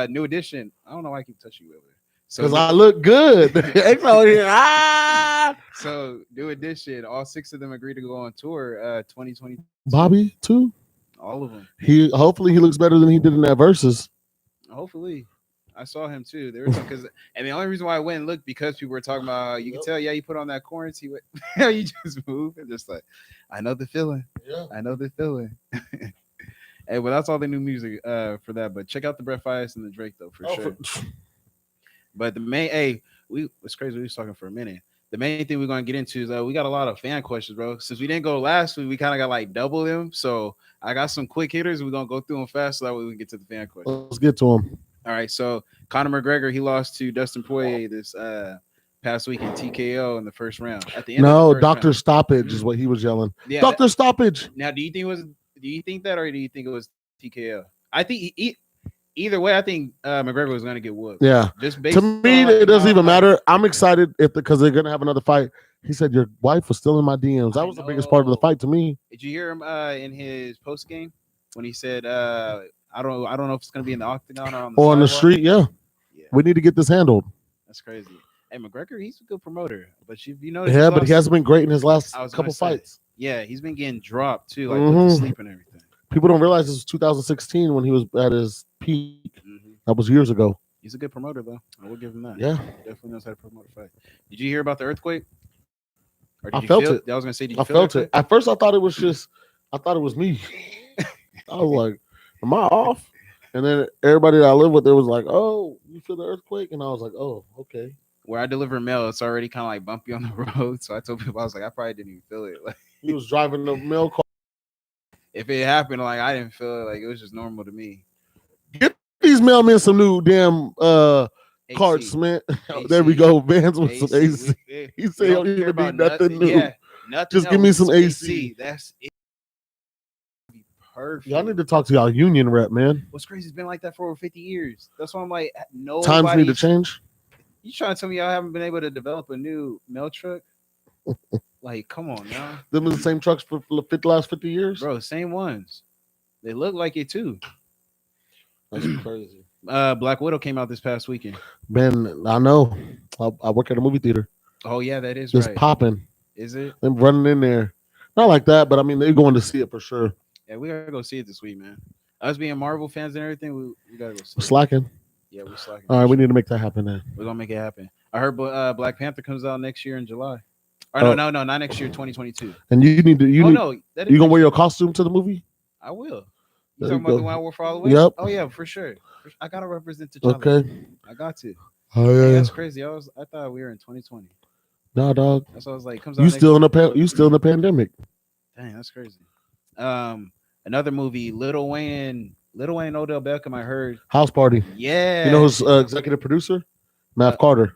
B: new edition. I don't know why I keep touching you over there. So
A: Because I look good. X out here. Ah!
B: so new edition. All six of them agreed to go on tour. 2022.
A: Bobby too.
B: All of them.
A: He hopefully he looks better than he did in that versus.
B: Hopefully. I saw him too. There was because, and the only reason why I went and looked because people were talking about. You can tell, yeah, you put on that quarantine. You just move and just like, I know the feeling.
A: Yeah.
B: I know the feeling. Hey, well, that's all the new music for that. But check out the Brett Fires and the Drake though for sure. But the main, hey, it's crazy. We was talking for a minute. The main thing we're gonna get into is we got a lot of fan questions, bro. Since we didn't go last week, we kind of got like double them. So I got some quick hitters. We're gonna go through them fast so that way we can get to the fan questions.
A: Let's get to him.
B: All right. So Conor McGregor, he lost to Dustin Poirier this past week in TKO in the first round. At the end of the first
A: Doctor
B: round.
A: Stoppage is what he was yelling.
B: Yeah,
A: Doctor Stoppage.
B: Now, do you think that, or do you think it was TKO? I think either way, I think McGregor was going to get whooped.
A: Yeah.
B: Just based
A: to me, it doesn't even matter. I'm excited because they're gonna have another fight. He said your wife was still in my DMs. That was the biggest part of the fight to me.
B: Did you hear him in his post game when he said, "I don't know if it's going to be in the octagon or on the
A: street"? Yeah. We need to get this handled.
B: That's crazy. Hey, McGregor, he's a good promoter, but you know,
A: yeah, but he hasn't been great in his last couple fights.
B: Yeah, he's been getting dropped too, like put to sleep and everything.
A: People don't realize this was 2016 when he was at his peak. That was years ago.
B: He's a good promoter, though. I will give him that.
A: Yeah,
B: he definitely knows how to promote a fight. Did you hear about the earthquake?
A: Or did I felt it.
B: I was gonna say,
A: I felt it. At first, I thought it was me. I was like, "Am I off?" And then everybody that I live with, there was like, "Oh, you feel the earthquake?" And I was like, "Oh, okay."
B: Where I deliver mail, it's already kind of like bumpy on the road. So I told people, I was like, I probably didn't even feel it. Like
A: he was driving the mail car.
B: If it happened, like I didn't feel it. Like it was just normal to me.
A: Get these mailmen some new damn carts, man. There we go, Vans with some AC. He said he don't even need nothing new. Yeah,
B: nothing.
A: Just give me some AC.
B: That's it. Perfect.
A: Y'all need to talk to y'all union rep, man.
B: What's crazy? It's been like that for over 50 years. That's why I'm like, no.
A: Times need to change.
B: You trying to tell me y'all haven't been able to develop a new mail truck? Like, come on now.
A: Them are the same trucks for the last 50 years?
B: Bro, same ones. They look like it too.
A: That's crazy.
B: Black Widow came out this past weekend.
A: Ben, I know. I work at a movie theater.
B: Oh, yeah, that is
A: just
B: right.
A: Popping.
B: Is it?
A: Them running in there. Not like that, but I mean, they're going to see it for sure.
B: Yeah, we gotta go see it this week, man. Us being Marvel fans and everything, we gotta go see it.
A: Slacking.
B: Yeah, we're slacking.
A: All right, we need to make that happen then.
B: We're gonna make it happen. I heard Black Panther comes out next year in July. Or no, not next year, 2022.
A: And you need to you gonna wear your costume to the movie?
B: I will. You talking about the one I wore for all the way?
A: Yep.
B: Oh yeah, for sure. I gotta represent the challenge.
A: Okay.
B: I got to.
A: Oh yeah.
B: Hey, that's crazy. I thought we were in 2020.
A: Nah, dog.
B: That's what I was like. Comes out.
A: You still in the pandemic.
B: Dang, that's crazy. Another movie, Lil Wayne, Odell Beckham. I heard
A: House Party.
B: Yeah.
A: You know who's executive producer? Carter.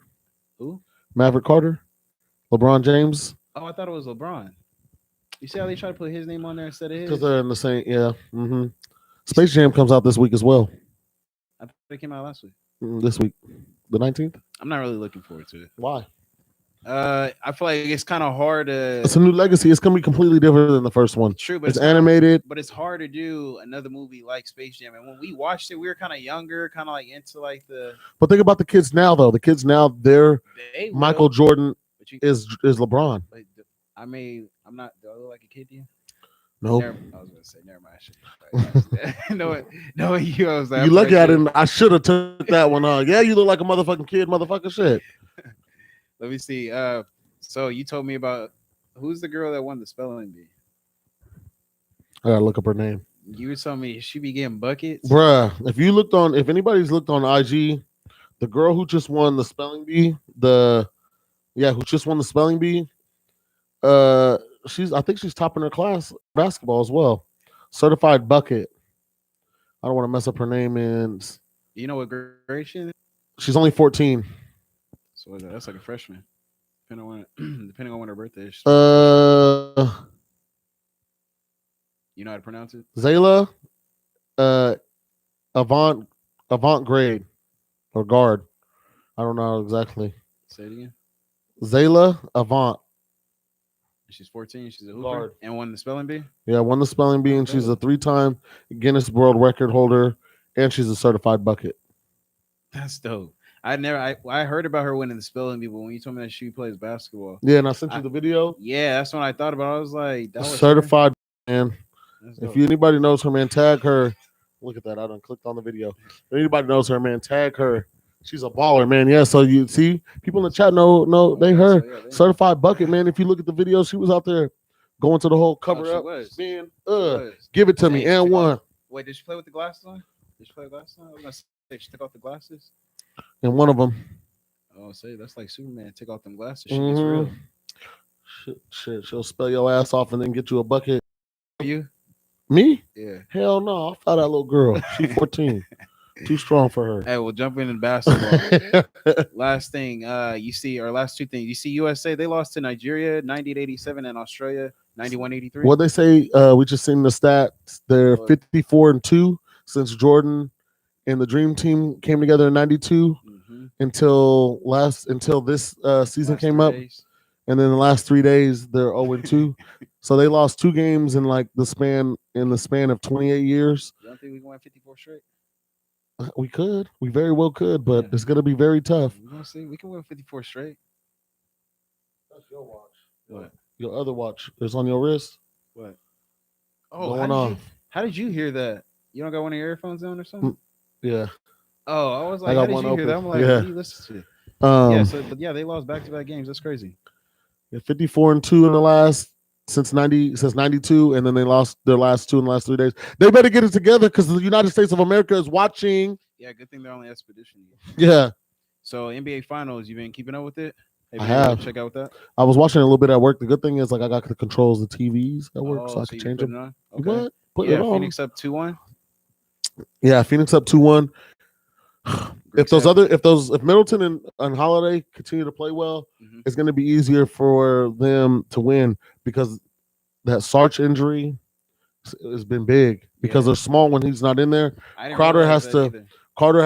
B: Who?
A: Maverick Carter. LeBron James.
B: Oh, I thought it was LeBron. You see how they try to put his name on there instead of his?
A: Because they're in the same. Yeah. Mm-hmm. Space Jam comes out this week as well.
B: I thought it came out last week.
A: This week, the 19th.
B: I'm not really looking forward to it.
A: Why?
B: I feel like it's kind of hard
A: It's
B: to
A: a new legacy. It's gonna be completely different than the first one.
B: true, but
A: It's
B: it's kind of
A: animated.
B: but it's hard to do another movie like Space Jam. And when we watched it, we were kind of younger, kind of like into like the
A: But think about the kids now, though. The kids now, they're
B: they will,
A: Michael Jordan
B: but you
A: is LeBron.
B: but I mean, I'm not. Do I look like a kid to you?
A: Nope.
B: Never. I was gonna say never mind. I should no, you. I was like, I
A: You look
B: probably
A: at it,
B: should.
A: and I should have took that one. Yeah, you look like a motherfucking kid, motherfucking shit.
B: Let me see. So you told me about who's the girl that won the spelling bee?
A: I gotta look up her name,
B: You were telling me she be getting buckets.
A: bruh. If anybody's looked on IG, the girl who just won the spelling bee, who just won the spelling bee, uh, I think she's top in her class basketball as well, certified bucket. I don't want to mess up her name, and
B: You know what grade she in?
A: she's only 14.
B: So what is that? That's like a freshman. Depending on when, depending on when her birthday is. You know how to pronounce it?
A: Zayla, uh, avant avant grade or guard. I don't know exactly.
B: Say it again.
A: Zayla Avant
B: She's 14. She's a hooper
A: guard.
B: and won the spelling bee.
A: Yeah, won the spelling bee, and she's a 3-time Guinness World Record holder, and she's a certified bucket.
B: That's dope. I heard about her winning the spelling bee, but when you told me that she plays basketball,
A: Yeah, and I sent you the video.
B: yeah, that's when I thought about it. I was like, that was her?
A: Certified, man.
B: That's
A: If
B: dope.
A: anybody knows her, man, tag her. Look at that. I done clicked on the video. If anybody knows her, man, tag her. She's a baller, man. Yeah, so you see, people in the chat know they her.
B: So, yeah, they-
A: Certified bucket, man. If you look at the video, she was out there going to the whole
B: Oh,
A: cover
B: she
A: up.
B: was.
A: Man,
B: She was.
A: give it to me.
B: Dang,
A: And
B: she
A: one.
B: Wait, did she play with the glasses on? Did she play with glasses on? I was gonna say she took off the glasses.
A: And one of them.
B: Oh, say that's like Superman. Take off them glasses. She gets real.
A: Shit. She'll spell your ass off and then get you a bucket.
B: You?
A: Me?
B: Yeah.
A: Hell no. I fought that little girl. She's 14. Too strong for her.
B: Hey, we'll jump in basketball. Last thing, you see, or last two things. You see, USA they lost to Nigeria 90-87 and Australia 91-83.
A: What they say, we just seen the stats. They're 54-2 since Jordan and the Dream Team came together in '92 until this season came up, and then the last 3 days they're 0-2. So they lost 2 games in like the span of 28 years.
B: You don't think we can win 54 straight?
A: We very well could, but it's gonna be very tough.
B: We're gonna see. We can win 54 straight.
A: That's your watch.
B: What?
A: Your other watch is on your wrist.
B: What? Oh,
A: going on.
B: How did you hear that? You don't got one of your earphones on or something?
A: Yeah.
B: Oh, I was like,
A: got
B: how did
A: one
B: you hear that?
A: open.
B: I'm like,
A: Yeah.
B: what do you listen to?
A: Yeah.
B: So they lost back-to-back games. That's crazy.
A: 54-2 in the last since 92, and then they lost their last 2 in the last 3 days. They better get it together because the United States of America is watching.
B: Yeah, good thing they're on the expedition.
A: Yeah.
B: So NBA Finals, you been keeping up with it?
A: I have.
B: Check out that.
A: I was watching a little bit at work. The good thing is, like, I got the controls, the TVs at work, so I can
B: you
A: change
B: put
A: them.
B: it on? Okay.
A: What? Put it on.
B: Phoenix up 2-1.
A: Yeah, Phoenix up 2-1. If Middleton and Holiday continue to play well, it's going to be easier for them to win because that Sarge injury has been big because they're small when he's not in there. Crowder has to guard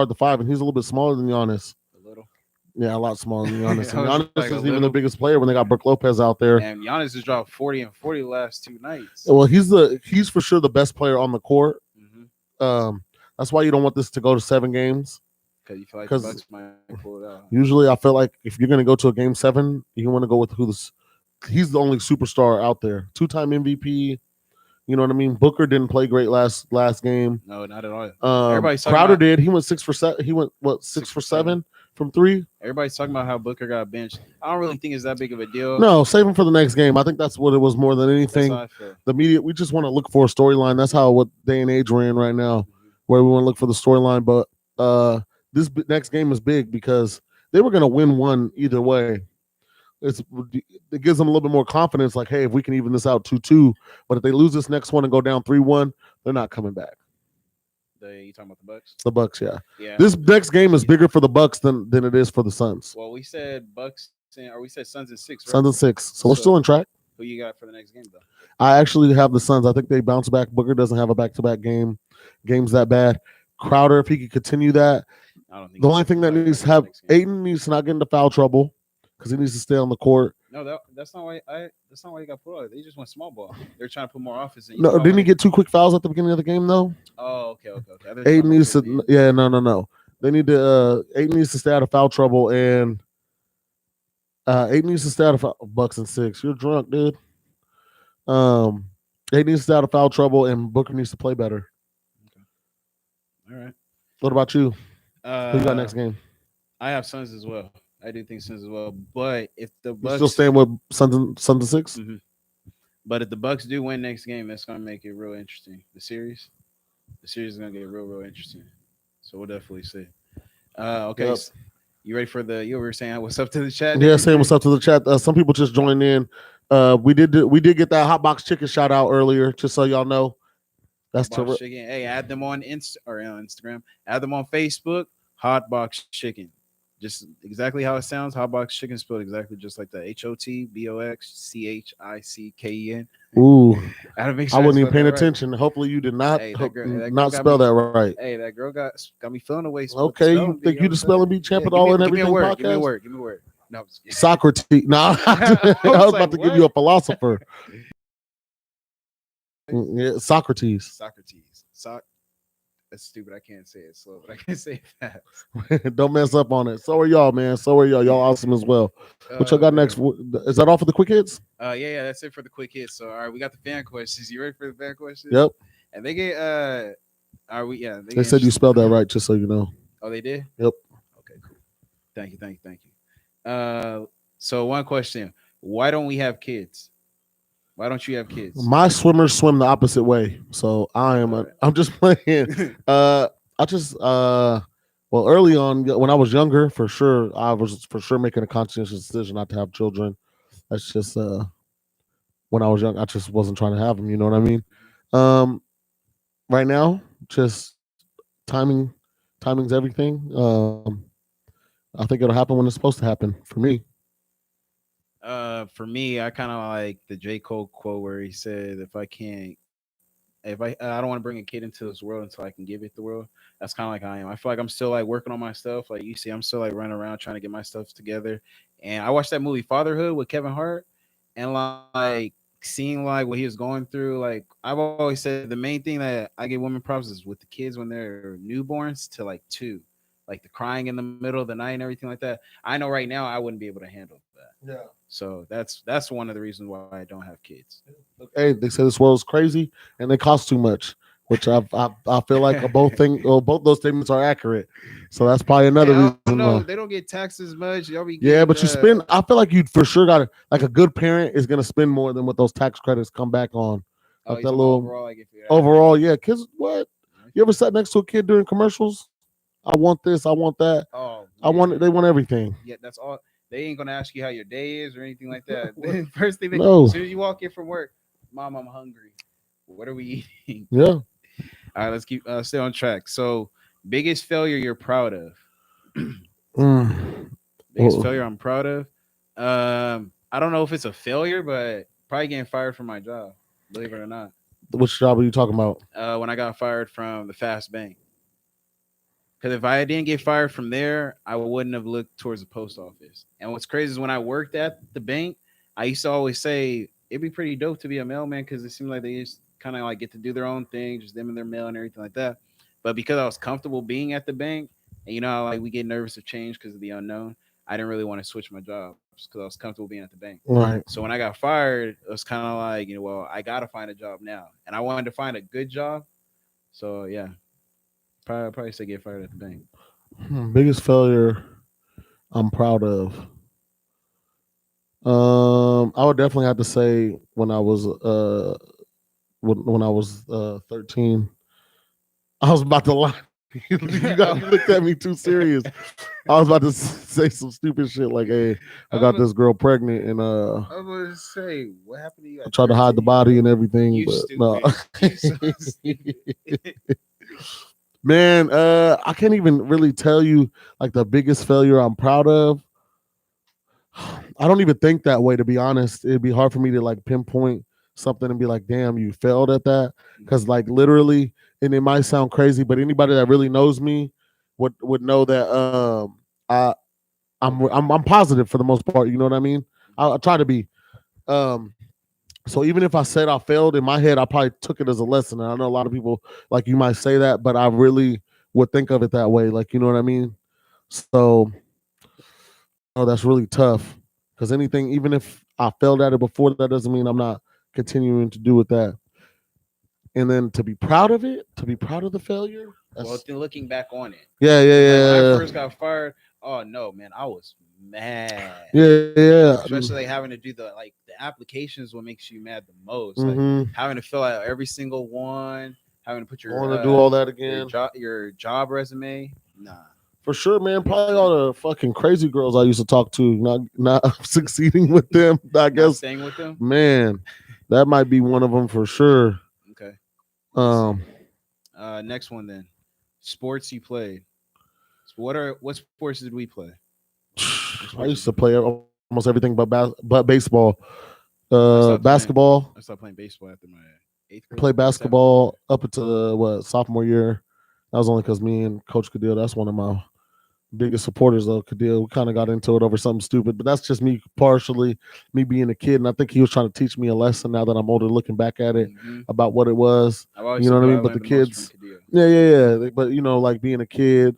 A: the 5, and he's a little bit smaller than Giannis.
B: A little.
A: Yeah, a lot smaller than Giannis.
B: I was
A: Giannis
B: like,
A: is even the biggest player when they got Brook Lopez out there.
B: And Giannis has dropped 40 and 40 the last 2 nights.
A: Well, he's for sure the best player on the court. That's why you don't want this to go to 7 games.
B: Because you feel like the Bucks might pull it out.
A: Usually, I feel like if you're going to go to a game 7, you want to go with he's the only superstar out there. 2-time MVP. You know what I mean? Booker didn't play great last game.
B: No, not at all. Everybody's
A: Crowder did. He went 6 for 7. He went 6 for 7 from 3.
B: Everybody's talking about how Booker got benched. I don't really think it's that big of a deal.
A: No, save him for the next game. I think that's what it was more than anything.
B: That's how I feel.
A: The media, we just want to look for a storyline. That's what day and age we're in right now, where we want to look for the storyline. But this next game is big because they were going to win one either way. It gives them a little bit more confidence. Like, hey, if we can even this out 2-2, but if they lose this next one and go down 3-1, they're not coming back.
B: You talking about the Bucks?
A: The Bucks, yeah.
B: Yeah.
A: This next game is bigger for the Bucks than it is for the Suns.
B: Well, we said Bucks, or we said Suns in 6, right?
A: Suns in 6. So we're still in track.
B: Who you got for the next game, though?
A: I actually have the Suns. I think they bounce back. Booker doesn't have a back-to-back games that bad. Crowder, if he could continue that.
B: I don't think
A: The only thing that needs to have Ayton needs to not get into foul trouble. because he needs to stay on the court.
B: No, that's not why that's not why he got put out. They just went small ball. They're trying to put more offense in. You
A: No,
B: talking about
A: didn't
B: when
A: he
B: they?
A: get two quick fouls at the beginning of the game though?
B: Oh, okay. I thought you were
A: Aiden
B: talking about
A: needs
B: towards the
A: to.
B: end.
A: Yeah, no. They need to. Aiden needs to stay out of foul trouble, and Aiden needs to stay out of Bucks and 6. You're drunk, dude. Um, Aiden needs to stay out of foul trouble, and Booker needs to play better.
B: Okay. All right.
A: What about you? Who you got
B: Uh,
A: next game?
B: I have Suns as well. I do think Suns as well. But if the
A: You still
B: Bucks,
A: staying with Suns and 6?
B: mhm. But if the Bucks do win next game, that's gonna make it real interesting. The series is gonna get real interesting. So we'll definitely see. Okay,
A: Yep.
B: you ready for the? You were saying what's up to the chat and
A: Yeah, saying what's
B: everything.
A: up to the chat. Some people just joined in. We did get that hot box chicken shout out earlier, just so y'all know. That's
B: Hot Box
A: terrific.
B: Chicken. Hey, add them on or on Instagram. Add them on Facebook. Hot Box Chicken. Just exactly how it sounds. Hot Box Chicken spelled exactly just like that. HOTBOXCHICKEN.
A: Ooh,
B: I had to make
A: I
B: sure I
A: wasn't even
B: spelled that
A: paying
B: right.
A: attention. Hopefully, you did not
B: That girl
A: not
B: got
A: spell
B: me.
A: that right.
B: Hey, that girl got me feeling the way with the
A: Okay, you
B: spelling bee.
A: think
B: You know
A: you
B: what
A: the
B: I'm saying?
A: spelling bee champ
B: Yeah,
A: at all in
B: give me a
A: everything
B: word. Give me a
A: podcast?
B: word. Give me a word. No, I'm just kidding.
A: Socrates. No, I
B: I was
A: was
B: like,
A: about to give you
B: what?
A: a philosopher. Yeah, Socrates.
B: Socrates. That's stupid. I can't say it slow, but I can say it fast.
A: Don't mess up on it. So are y'all, man. So are y'all. Y'all awesome as well. What y'all
B: Oh
A: got next?
B: man.
A: Is that all for the quick hits?
B: Yeah. That's it for the quick hits. So all right, we got the fan questions. You ready for the fan questions?
A: Yep.
B: And they get are we? Yeah, they
A: They
B: get
A: said you
B: interesting.
A: spelled that right, just so you know.
B: Oh, they did.
A: Yep.
B: Okay, cool. Thank you. So one question: why don't we have kids? Why don't you have kids?
A: My swimmers swim the opposite way, so I am.
B: All right.
A: I'm just playing. I just well, early on when I was younger, for sure, I was for sure making a conscientious decision not to have children. That's just when I was young, I just wasn't trying to have them. You know what I mean? Um, right now, just timing, timing's everything. I think it'll happen when it's supposed to happen for me.
B: For me, I kind of like the J. Cole quote where he said, if I don't want to bring a kid into this world until I can give it the world." That's kind of like I am. I feel like I'm still like working on my stuff. Like you see, I'm still like running around trying to get my stuff together. And I watched that movie Fatherhood with Kevin Hart, and like seeing like what he was going through. Like I've always said, the main thing that I give women props is with the kids when they're newborns to like 2, like the crying in the middle of the night and everything like that. I know right now I wouldn't be able to handle that.
A: Yeah.
B: So that's one of the reasons why I don't have kids.
A: Hey, they say this world's crazy and they cost too much, which I feel like both those statements are accurate. So that's probably
B: Hey,
A: another
B: I don't
A: reason
B: know.
A: why.
B: They don't get taxed as much. Y'all be
A: Yeah,
B: getting
A: but you spend. I feel like you for sure got to like a good parent is gonna spend more than what those tax credits come back on.
B: oh,
A: Like
B: you
A: that
B: talking about
A: little
B: overall? Like if you're
A: overall, yeah. Kids, what? You ever
B: okay.
A: sat next to a kid during commercials? I want this. I want that.
B: Oh
A: I want it. They
B: man,
A: want everything.
B: yeah, that's all. They ain't gonna ask you how your day is or anything like that. First thing, as
A: No.
B: soon as you walk in from work, Mom, I'm hungry. What are we eating?
A: Yeah.
B: All right, let's keep stay on track. So, biggest failure you're proud of?
A: Mm.
B: Biggest
A: Well,
B: failure I'm proud of? I don't know if it's a failure, but probably getting fired from my job. Believe it or not.
A: which job are you talking about?
B: When I got fired from the Fast Bank. Because if I didn't get fired from there, I wouldn't have looked towards the post office. And what's crazy is when I worked at the bank, I used to always say it'd be pretty dope to be a mailman because it seemed like they just kind of like get to do their own thing, just them and their mail and everything like that. But because I was comfortable being at the bank, and you know how like we get nervous of change because of the unknown, I didn't really want to switch my jobs because I was comfortable being at the bank.
A: Right.
B: So when I got fired, it was kind of like, well, I gotta find a job now, and I wanted to find a good job. So yeah, probably say get fired at the bank.
A: Biggest failure I'm proud of. I would definitely have to say when I was 13. I was about to lie. You looked at me too serious. I was about to say some stupid shit like, "Hey, I got
B: I'm
A: this girl pregnant, and
B: I'm gonna say, what happened to you
A: I
B: at
A: tried to hide the
B: 13,
A: body and
B: bro?
A: everything."
B: You
A: But no,
B: stupid. You so stupid.
A: man, I can't even really tell you like the biggest failure I'm proud of. I don't even think that way, to be honest. It'd be hard for me to like pinpoint something and be like, "Damn, you failed at that," because like literally, and it might sound crazy, but anybody that really knows me would know that I
B: Okay.
A: I'm positive for the most part. You know what I mean? I try to be. Um, so even if I said I failed in my head, I probably took it as a lesson. And I know a lot of people like you might say that, but I really would think of it that way. Like you know what I mean? So that's really tough because anything, even if I failed at it before, that doesn't mean I'm not continuing to do with that. And then to be proud of it, to be proud of the failure.
B: Well,
A: That's
B: then looking back on it,
A: yeah, yeah,
B: because like when I
A: yeah,
B: first got fired, oh no, man, I was mad.
A: yeah, yeah.
B: Especially like having to do the applications, what makes you mad the most, like
A: Mm-hmm.
B: having to fill out every single one, having to put
A: I want to do all that again.
B: your job resume. Nah,
A: For sure, man. Probably all the fucking crazy girls I used to talk to, not succeeding with them. I
B: not
A: guess,
B: staying with them.
A: man, that might be one of them for sure.
B: Okay, let's see.
A: Um,
B: Next one then, sports you played. So what sports did we play? What sports
A: I
B: did
A: used
B: you
A: to
B: play?
A: play almost everything but baseball.
B: I stopped playing.
A: Basketball.
B: I stopped playing baseball after my eighth grade,
A: Played
B: seventh grade.
A: basketball up until what sophomore year. That was only because me and Coach Cadil. That's one of my biggest supporters of Cadil. We kind of got into it over something stupid, but that's just me partially me being a kid, and I think he was trying to teach me a lesson. Now that I'm older, looking back at it
B: Hmm.
A: about what it was,
B: I've always
A: you know
B: said
A: what I
B: what I
A: mean. But the
B: learned the most from
A: kids,
B: Kadia.
A: yeah, yeah, yeah. But like being a kid,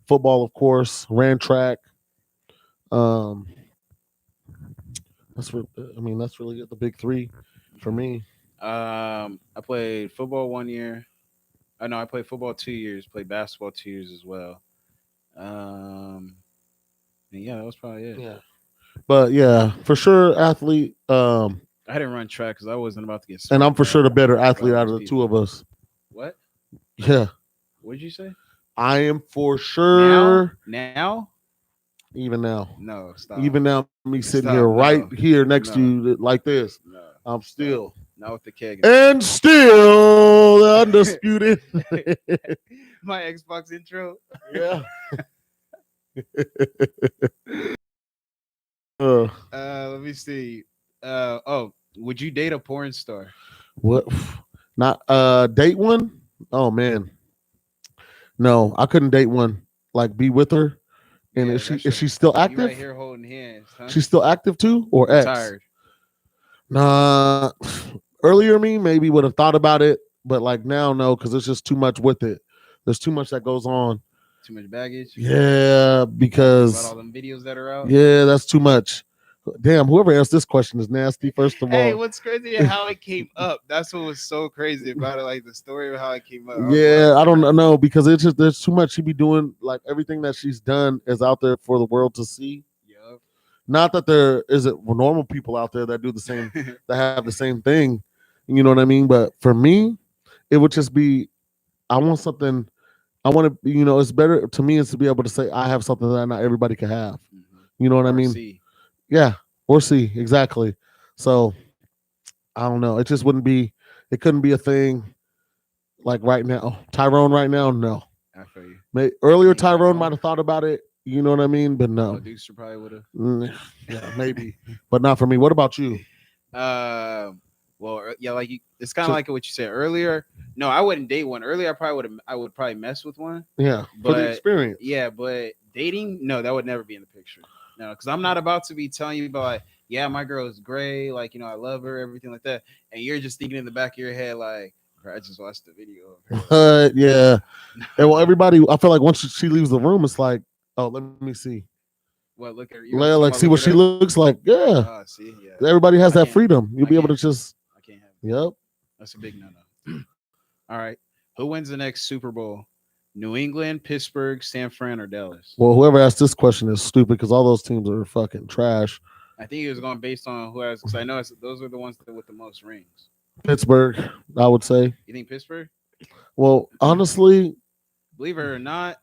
A: football, of course, ran track. Um, I mean, that's really the big three for
B: Okay.
A: me.
B: I played football 1 year. I know I played football 2 years. Played basketball 2 years as well. Um, and yeah, that was probably it.
A: Yeah, but yeah, for sure, athlete.
B: I didn't run track because I wasn't about to get
A: And I'm
B: smoked
A: for sure the better
B: by
A: athlete
B: all
A: out
B: those
A: of the two
B: people.
A: of us.
B: What?
A: Yeah,
B: What did you say?
A: I am for
B: Now?
A: sure.
B: Now?
A: Even now,
B: No, stop.
A: even now, me sitting here
B: Stop.
A: right
B: No.
A: here next to
B: No.
A: you like this,
B: No.
A: I'm
B: Stop.
A: still
B: Not with the keg and
A: and still the undisputed.
B: my Xbox intro.
A: Yeah. Uh,
B: Let me see. Oh, would you date a porn star?
A: what? Not date one? Oh man, no, I couldn't date one. Like be with her, and
B: Yeah,
A: is she
B: that's
A: is
B: your.
A: she still
B: You right
A: active?
B: here holding hands, huh?
A: She's still active too, or ex?
B: Retired.
A: Nah, earlier me maybe would have thought about it, but like now, no, because there's just too much with it. There's too much that goes on.
B: Too much baggage.
A: Yeah,
B: You gotta think about
A: because
B: all them videos that are out.
A: yeah, that's too much. Damn, whoever asked this question is nasty. First of
B: Hey,
A: all,
B: what's crazy is how it came up. That's what was so crazy about it. Like the story of how it came up. I was
A: yeah,
B: like,
A: I don't know because it's just there's too much she be doing. Like everything that she's done is out there for the world to see.
B: yup.
A: Not that there isn't normal people out there that do the same, that have the same thing. You know what I mean? But for me, it would just be I want something. I want to, it's better to me is to be able to say I have something that not everybody can have. You know what I
B: Or
A: mean?
B: C.
A: Yeah, or see exactly. So I don't know. It just wouldn't be. It couldn't be a thing like right now. Tyrone right now, no.
B: I feel you.
A: Earlier
B: King
A: Tyrone
B: Tyrone.
A: might have thought about it. You know what I mean? But
B: Oh,
A: no.
B: Deucer probably would have.
A: Yeah, maybe, but not for me. What about you?
B: Well, yeah, like it's kind of like what you said earlier. No, I wouldn't date one. Earlier, I would probably mess with one,
A: Yeah, for the
B: but
A: experience.
B: yeah, but dating, no, that would never be in the picture. No, because I'm not about to be telling you about like, yeah, my girl is great, like I love her, everything like that, and you're just thinking in the back of your head like, bro, I just watched the video of her.
A: But yeah, and well,
B: Nah.
A: everybody. I feel like once she leaves the room, it's like, oh, let me see.
B: What look at you?
A: Like
B: Talking
A: see
B: about
A: what
B: look
A: she
B: it up?
A: looks like. Yeah,
B: Ah, see, yeah,
A: everybody has
B: I
A: that
B: can't,
A: freedom. You'll
B: I
A: be able to
B: can't,
A: just,
B: I can't have that.
A: yep.
B: That's a big no-no. All right. Who wins the next Super Bowl? New England, Pittsburgh, San Fran, or Dallas?
A: Well, whoever asked this question is stupid because all those teams are fucking trash.
B: I think he was going based on who has, because I know those are the ones that with the most rings.
A: Pittsburgh, I would say.
B: You think Pittsburgh?
A: Well, honestly,
B: Believe it or not,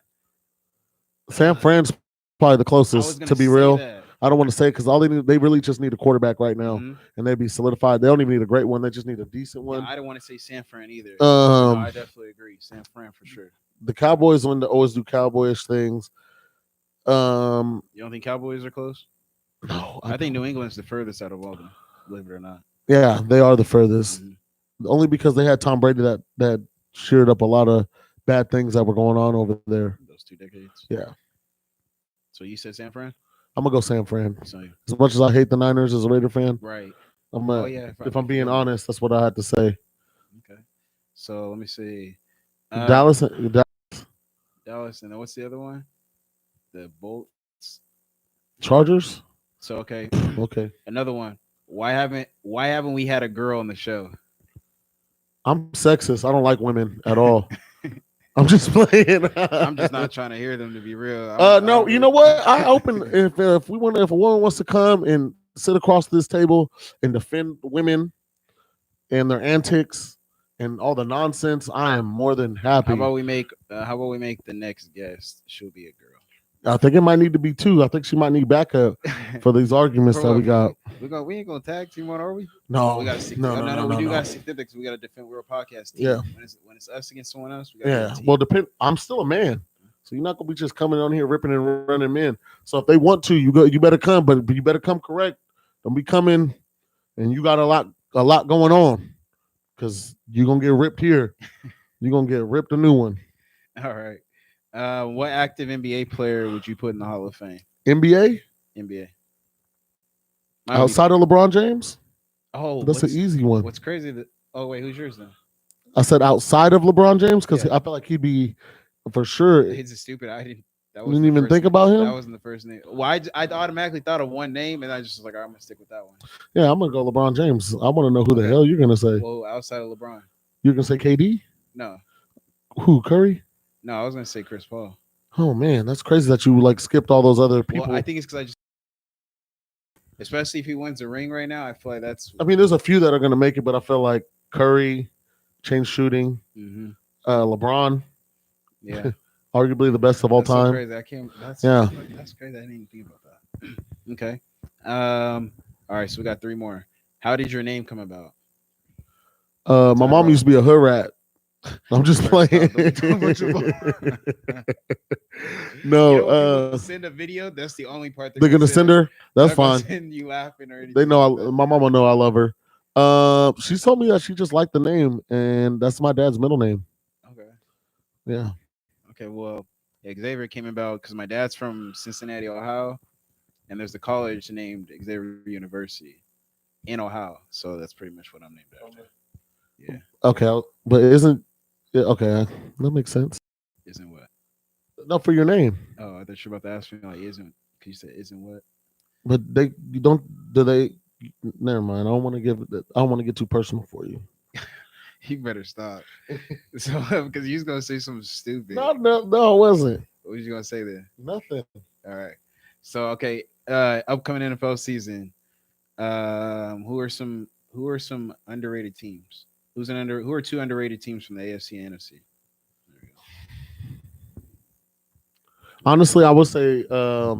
A: San Fran's probably the
B: I
A: closest.
B: was
A: To
B: going
A: be
B: to say
A: real,
B: that.
A: I don't want to say because all they really just need a quarterback right now,
B: Hmm.
A: and they'd be solidified. They don't even need a great one. They just need a decent
B: Yeah,
A: one.
B: I didn't want to say San Fran either. But no,
A: Um,
B: I definitely agree. San Fran for sure.
A: the Cowboys when they always do cowboyish things.
B: You don't think Cowboys are close?
A: No, I
B: I think New
A: don't.
B: England's the furthest out of all of them, believe it or not.
A: Yeah, they are the furthest.
B: Hmm.
A: Only because they had Tom Brady that sheared up a lot of bad things that were going on over there.
B: Those 2 decades.
A: Yeah.
B: So you said San Fran.
A: I'm gonna go San Fran.
B: So
A: As much as I hate the Niners as a Raider fan,
B: right.
A: I'm
B: Oh
A: gonna,
B: yeah,
A: if
B: we
A: I'm being
B: forgetting.
A: honest, that's what I had to say.
B: Okay. So let me see.
A: Dallas,
B: Dallas, and then what's the other one? The Bolts.
A: Chargers.
B: So okay,
A: Okay,
B: another one. Why haven't we had a girl on the show?
A: I'm sexist. I don't like women at all. I'm just playing.
B: I'm just not trying to hear them to be real. I
A: No,
B: don't
A: you
B: really.
A: know what? I open if a woman wants to come and sit across this table and defend women and their antics and all the nonsense, I am more than happy.
B: How about we make the next guest? She'll be a girl.
A: I think it might need to be two. I think she might need backup for these arguments
B: For
A: that we
B: what?
A: got.
B: We ain't gonna tag team on, are we? Oh, we
A: No,
B: gotta stick to.
A: no,
B: Oh
A: no,
B: no,
A: no,
B: no, we
A: no,
B: do
A: no.
B: gotta stick to because we gotta defend. We're a podcast
A: Yeah,
B: team. When it's us against someone else, we gotta be a
A: yeah.
B: team.
A: Well, depend. I'm still a man, so you're not gonna be just coming on here ripping and running men. So if they want to, you go. You better come, but you better come correct. Don't be coming and you got a lot going on because you're gonna get ripped here. You're gonna get ripped a new one.
B: All right. What active NBA player would you put in the Hall of Fame?
A: NBA
B: NBA. Mine would be.
A: outside of LeBron James,
B: Oh,
A: that's an easy one.
B: what's crazy? That oh wait, who's yours then?
A: I said outside of LeBron James because
B: Yeah,
A: I feel like he'd be for sure. You
B: he's a stupid. I didn't. That wasn't
A: didn't
B: the
A: even
B: first
A: think
B: name.
A: about
B: That
A: him.
B: wasn't the first name. Well, I automatically thought of one name, and I just was like, all right, I'm gonna stick with that one.
A: Yeah, I'm gonna go LeBron James. I want to know who the
B: Okay.
A: hell you're gonna say.
B: Well, outside of LeBron,
A: You're gonna say KD?
B: no,
A: Who? Curry?
B: no, I was gonna say Chris Paul.
A: Oh man, that's crazy that you like skipped all those other
B: Well, I
A: people.
B: think it's because I just, especially if he wins the ring right now, I feel like that's.
A: I mean, there's a few that are gonna make it, but I feel like Curry, change shooting,
B: Hmm.
A: LeBron,
B: Yeah,
A: arguably the best of all
B: that's so
A: time.
B: crazy. I can't.
A: Yeah.
B: That's crazy. I didn't even think about that. Okay. All right. So we got three more. How did your name come about?
A: My mom used to be a hood rat. I'm just
B: First
A: playing.
B: off, don't be doing what you're
A: No,
B: You know when people send a video, that's the only part
A: they're gonna send her.
B: They're
A: That's
B: not gonna
A: fine.
B: send you laughing or anything.
A: They know
B: like that.
A: my mama know I love her. She told me that she just liked the name, and that's my dad's middle name.
B: Okay.
A: Yeah.
B: Okay. Well, yeah, Xavier came about because my dad's from Cincinnati, Ohio, and there's a college named Xavier University in Ohio. So that's pretty much what I'm named after. Yeah.
A: Okay, but isn't okay? That makes sense.
B: Isn't what?
A: No, for your name,
B: Oh, I thought you were about to ask me like isn't because you said isn't what?
A: but they you don't. Do they? Never mind. I don't want to give. I don't want to get too personal for you.
B: You better stop. So because you was gonna say something stupid.
A: No, no, no, it wasn't.
B: What was you gonna say then?
A: Nothing.
B: All right. So okay, upcoming NFL season. Who are some underrated teams? Who are two underrated teams from the AFC and NFC? There we go.
A: Honestly, I would say the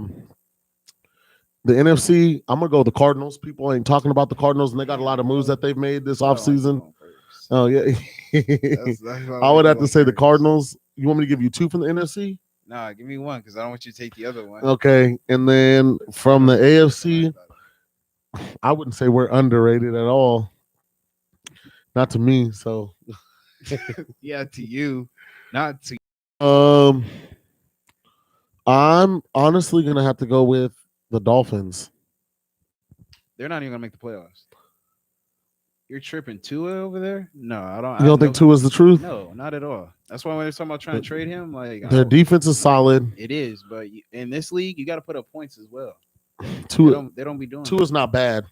A: NFC. I'm gonna go with the Cardinals. People ain't talking about the Cardinals, and they got a lot of moves that they've made this
B: I don't like them
A: offseason.
B: on purpose.
A: Oh yeah.
B: That's why
A: I would
B: like
A: have
B: them
A: to
B: on
A: say the
B: purpose.
A: Cardinals. You want me to give you two from the NFC?
B: Nah, give me one because I don't want you to take the other one.
A: Okay, and then from the
B: Cardinals are nice,
A: AFC,
B: by the
A: I wouldn't say we're underrated at all. Not to me. So,
B: way. Yeah, to you, not to.
A: um, I'm honestly gonna have to go with the Dolphins.
B: They're not even gonna make the playoffs. You're tripping Tua over there? No, I don't.
A: You
B: I
A: don't
B: have
A: think
B: no.
A: two is the truth?
B: No, not at all. That's why when they're talking about trying to trade him, like
A: Their defense is solid.
B: it is, but in this league, you got to put up points as well. They
A: Two,
B: don't. They don't be doing.
A: two
B: That.
A: is not bad.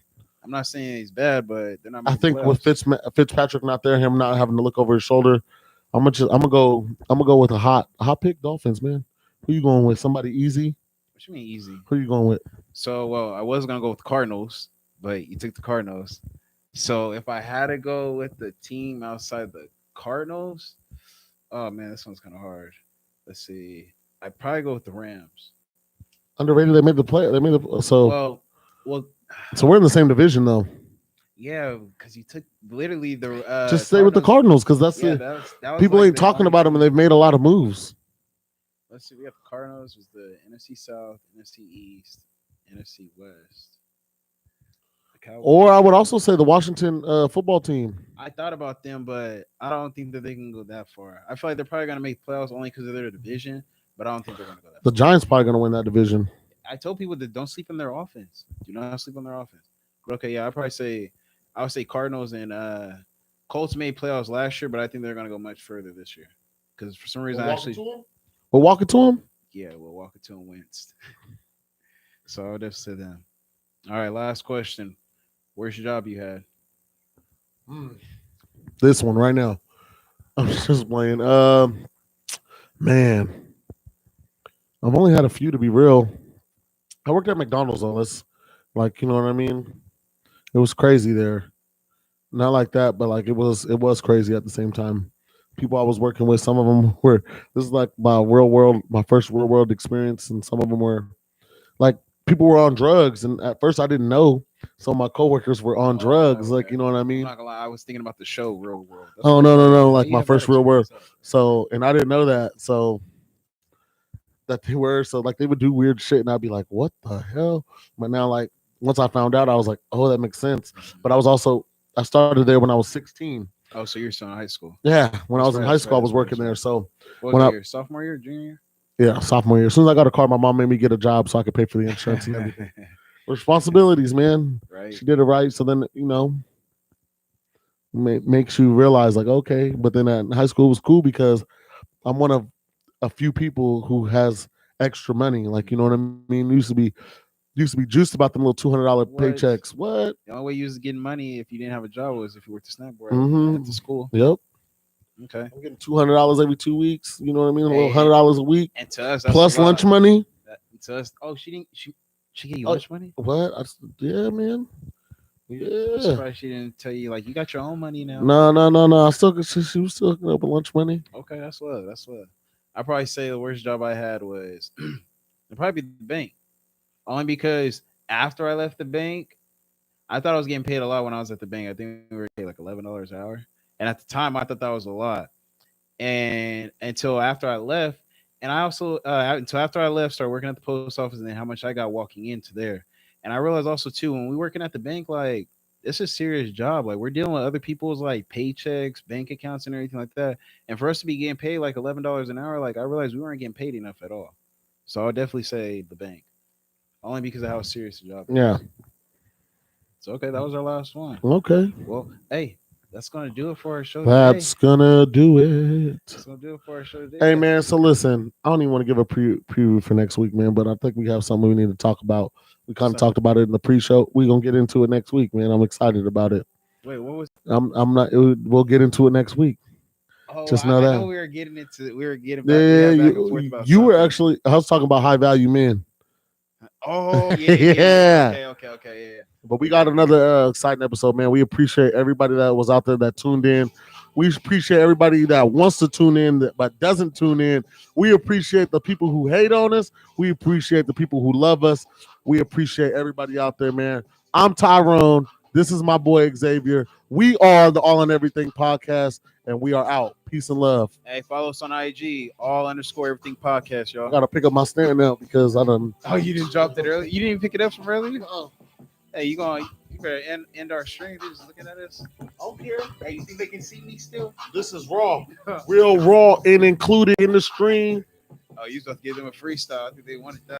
B: I'm not saying he's bad, but they're not
A: I
B: making the
A: think with
B: playoffs.
A: Fitzpatrick not there, him not having to look over his shoulder, I'm gonna go with a hot pick Dolphins, man. Who you going with? Somebody easy?
B: What you mean easy?
A: Who you going with?
B: So, well, I was gonna go with the Cardinals, but you took the Cardinals. So, if I had to go with the team outside the Cardinals, oh man, this one's kind of hard. Let's see. I'd probably go with the Rams.
A: Underrated. They made the play. They made the
B: Well, well,
A: so we're in the same division though.
B: yeah, because you took literally the
A: Just stay with the Cardinals because that's
B: Yeah,
A: the
B: that was
A: people
B: like
A: ain't
B: the
A: talking
B: only
A: about them
B: team.
A: and they've made a lot of moves.
B: Let's see. We got the Cardinals, was the NFC South, NFC East, NFC West. The Cowboys.
A: Or I would also say the Washington football team.
B: I thought about them, but I don't think that they can go that far. I feel like they're probably gonna make playoffs only because of their division. but I don't think they're gonna go that
A: The
B: far.
A: Giants probably gonna win that division.
B: I told people that don't sleep on their offense. Do not sleep on their offense. But okay, yeah, I would say Cardinals and Colts made playoffs last year, but I think they're gonna go much further this year. Because for some reason, I actually
A: We're walking to him.
B: yeah, we'll walk it to and Wentz. So I would have said them. All right, last question. Where's your job you had?
A: This one right now. I'm just playing. Man, I've only had a few to be real. I worked at McDonald's though. That's like you know what I mean. It was crazy there. Not like that, but like it was crazy at the same time. People I was working with, some of them were. This is like my first real world experience, and some of them were like people were on drugs, and at first I didn't know. Some of my coworkers were on drugs,
B: Oh,
A: like
B: okay.
A: you know what I
B: I'm
A: mean.
B: not gonna lie. I was thinking about the show Real World. That's
A: Oh
B: why I was
A: no, no,
B: like,
A: no!
B: how
A: Like
B: you
A: my
B: have that
A: first real world.
B: experience? Up?
A: So, and I didn't know that. So that they were so like they would do weird shit, and I'd be like, "What the hell?" But now, like once I found out, I was like, "Oh, that makes sense."
B: Mhm.
A: But I started there when I was 16.
B: Oh, so you're still in high school?
A: Yeah, when I was in
B: Respect,
A: high school, I
B: respect,
A: was
B: respect,
A: working there.
B: respect.
A: So
B: What was
A: when
B: it?
A: I
B: Your sophomore year, junior year?
A: yeah sophomore year, as soon as I got a car, my mom made me get a job so I could pay for the insurance and everything. Responsibilities, man.
B: Right.
A: She did it right. So then makes you realize like okay, but then at high school was cool because I'm one of a few people who has extra money. Like you know what I mean? Used to be juiced about them little $200
B: What?
A: paychecks. What?
B: The only way you was getting money if you didn't have a job was if you worked a snack bar at the
A: Mm-hmm.
B: school.
A: Yep.
B: Okay.
A: I'm getting $200 every 2 weeks. You know what I mean? A little
B: Hey,
A: $100 a week
B: and to us, that's a
A: plus lunch
B: lot.
A: money.
B: To us, oh, she didn't. She gave you
A: Oh,
B: lunch money.
A: what? Yeah, man.
B: I'm
A: Yeah.
B: surprised she didn't tell you like you got your own money now.
A: No, no, no, no. She was still hooking up with lunch money.
B: Okay, that's love. That's love. I probably say the worst job I had was it'd probably be the bank. Only because after I left the bank, I thought I was getting paid a lot when I was at the bank. I think we were paid like $11 an hour, and at the time I thought that was a lot. And until after I left, and I also until after I left, started working at the post office, and then how much I got walking into there. And I realized also too when we working at the bank, like it's a serious job. Like we're dealing with other people's like paychecks, bank accounts, and everything like that. And for us to be getting paid like $11 an hour, like I realized we weren't getting paid enough at all. So I would definitely say the bank, only because of how serious the job
A: Yeah.
B: is. So okay, that was our last one.
A: Okay.
B: Well, hey, that's gonna do it for our show today.
A: That's gonna do it.
B: That's gonna do it for our show today,
A: Hey
B: guys.
A: man, so listen, I don't even want to give a preview for next week, man, but I think we have something we need to talk about. We kind of
B: So
A: talked about it in the pre-show. We're gonna get into it next week, man. I'm excited about it.
B: wait, what was?
A: I'm not. We'll get into it next week.
B: Oh,
A: Just know
B: I know
A: that.
B: we were getting into we were getting back. We
A: Yeah,
B: had back and forth about
A: you were
B: something.
A: actually. I was talking about high value men.
B: Oh yeah, yeah, yeah.
A: Yeah.
B: Okay, okay, okay. Yeah, yeah.
A: But we
B: We
A: got
B: back.
A: another exciting episode, man. We appreciate everybody that was out there that tuned in. We appreciate everybody that wants to tune in but doesn't tune in. We appreciate the people who hate on us. We appreciate the people who love us. We appreciate everybody out there, man. I'm Tyrone. This is my boy Xavier. We are the All and Everything podcast, and we are out. Peace and love.
B: Hey, follow us on IG, all underscore everything podcast,
A: I
B: y'all.
A: gotta pick up my stand now because I done.
B: Oh, you didn't drop that early. You didn't even pick it up from earlier. Hey, you better end our stream. They're just looking at us.
A: Okay.
B: Hey, you think they can see me still?
A: This is raw, real raw, and included in the stream.
B: Oh, you supposed to give them a freestyle. I think they wanted that.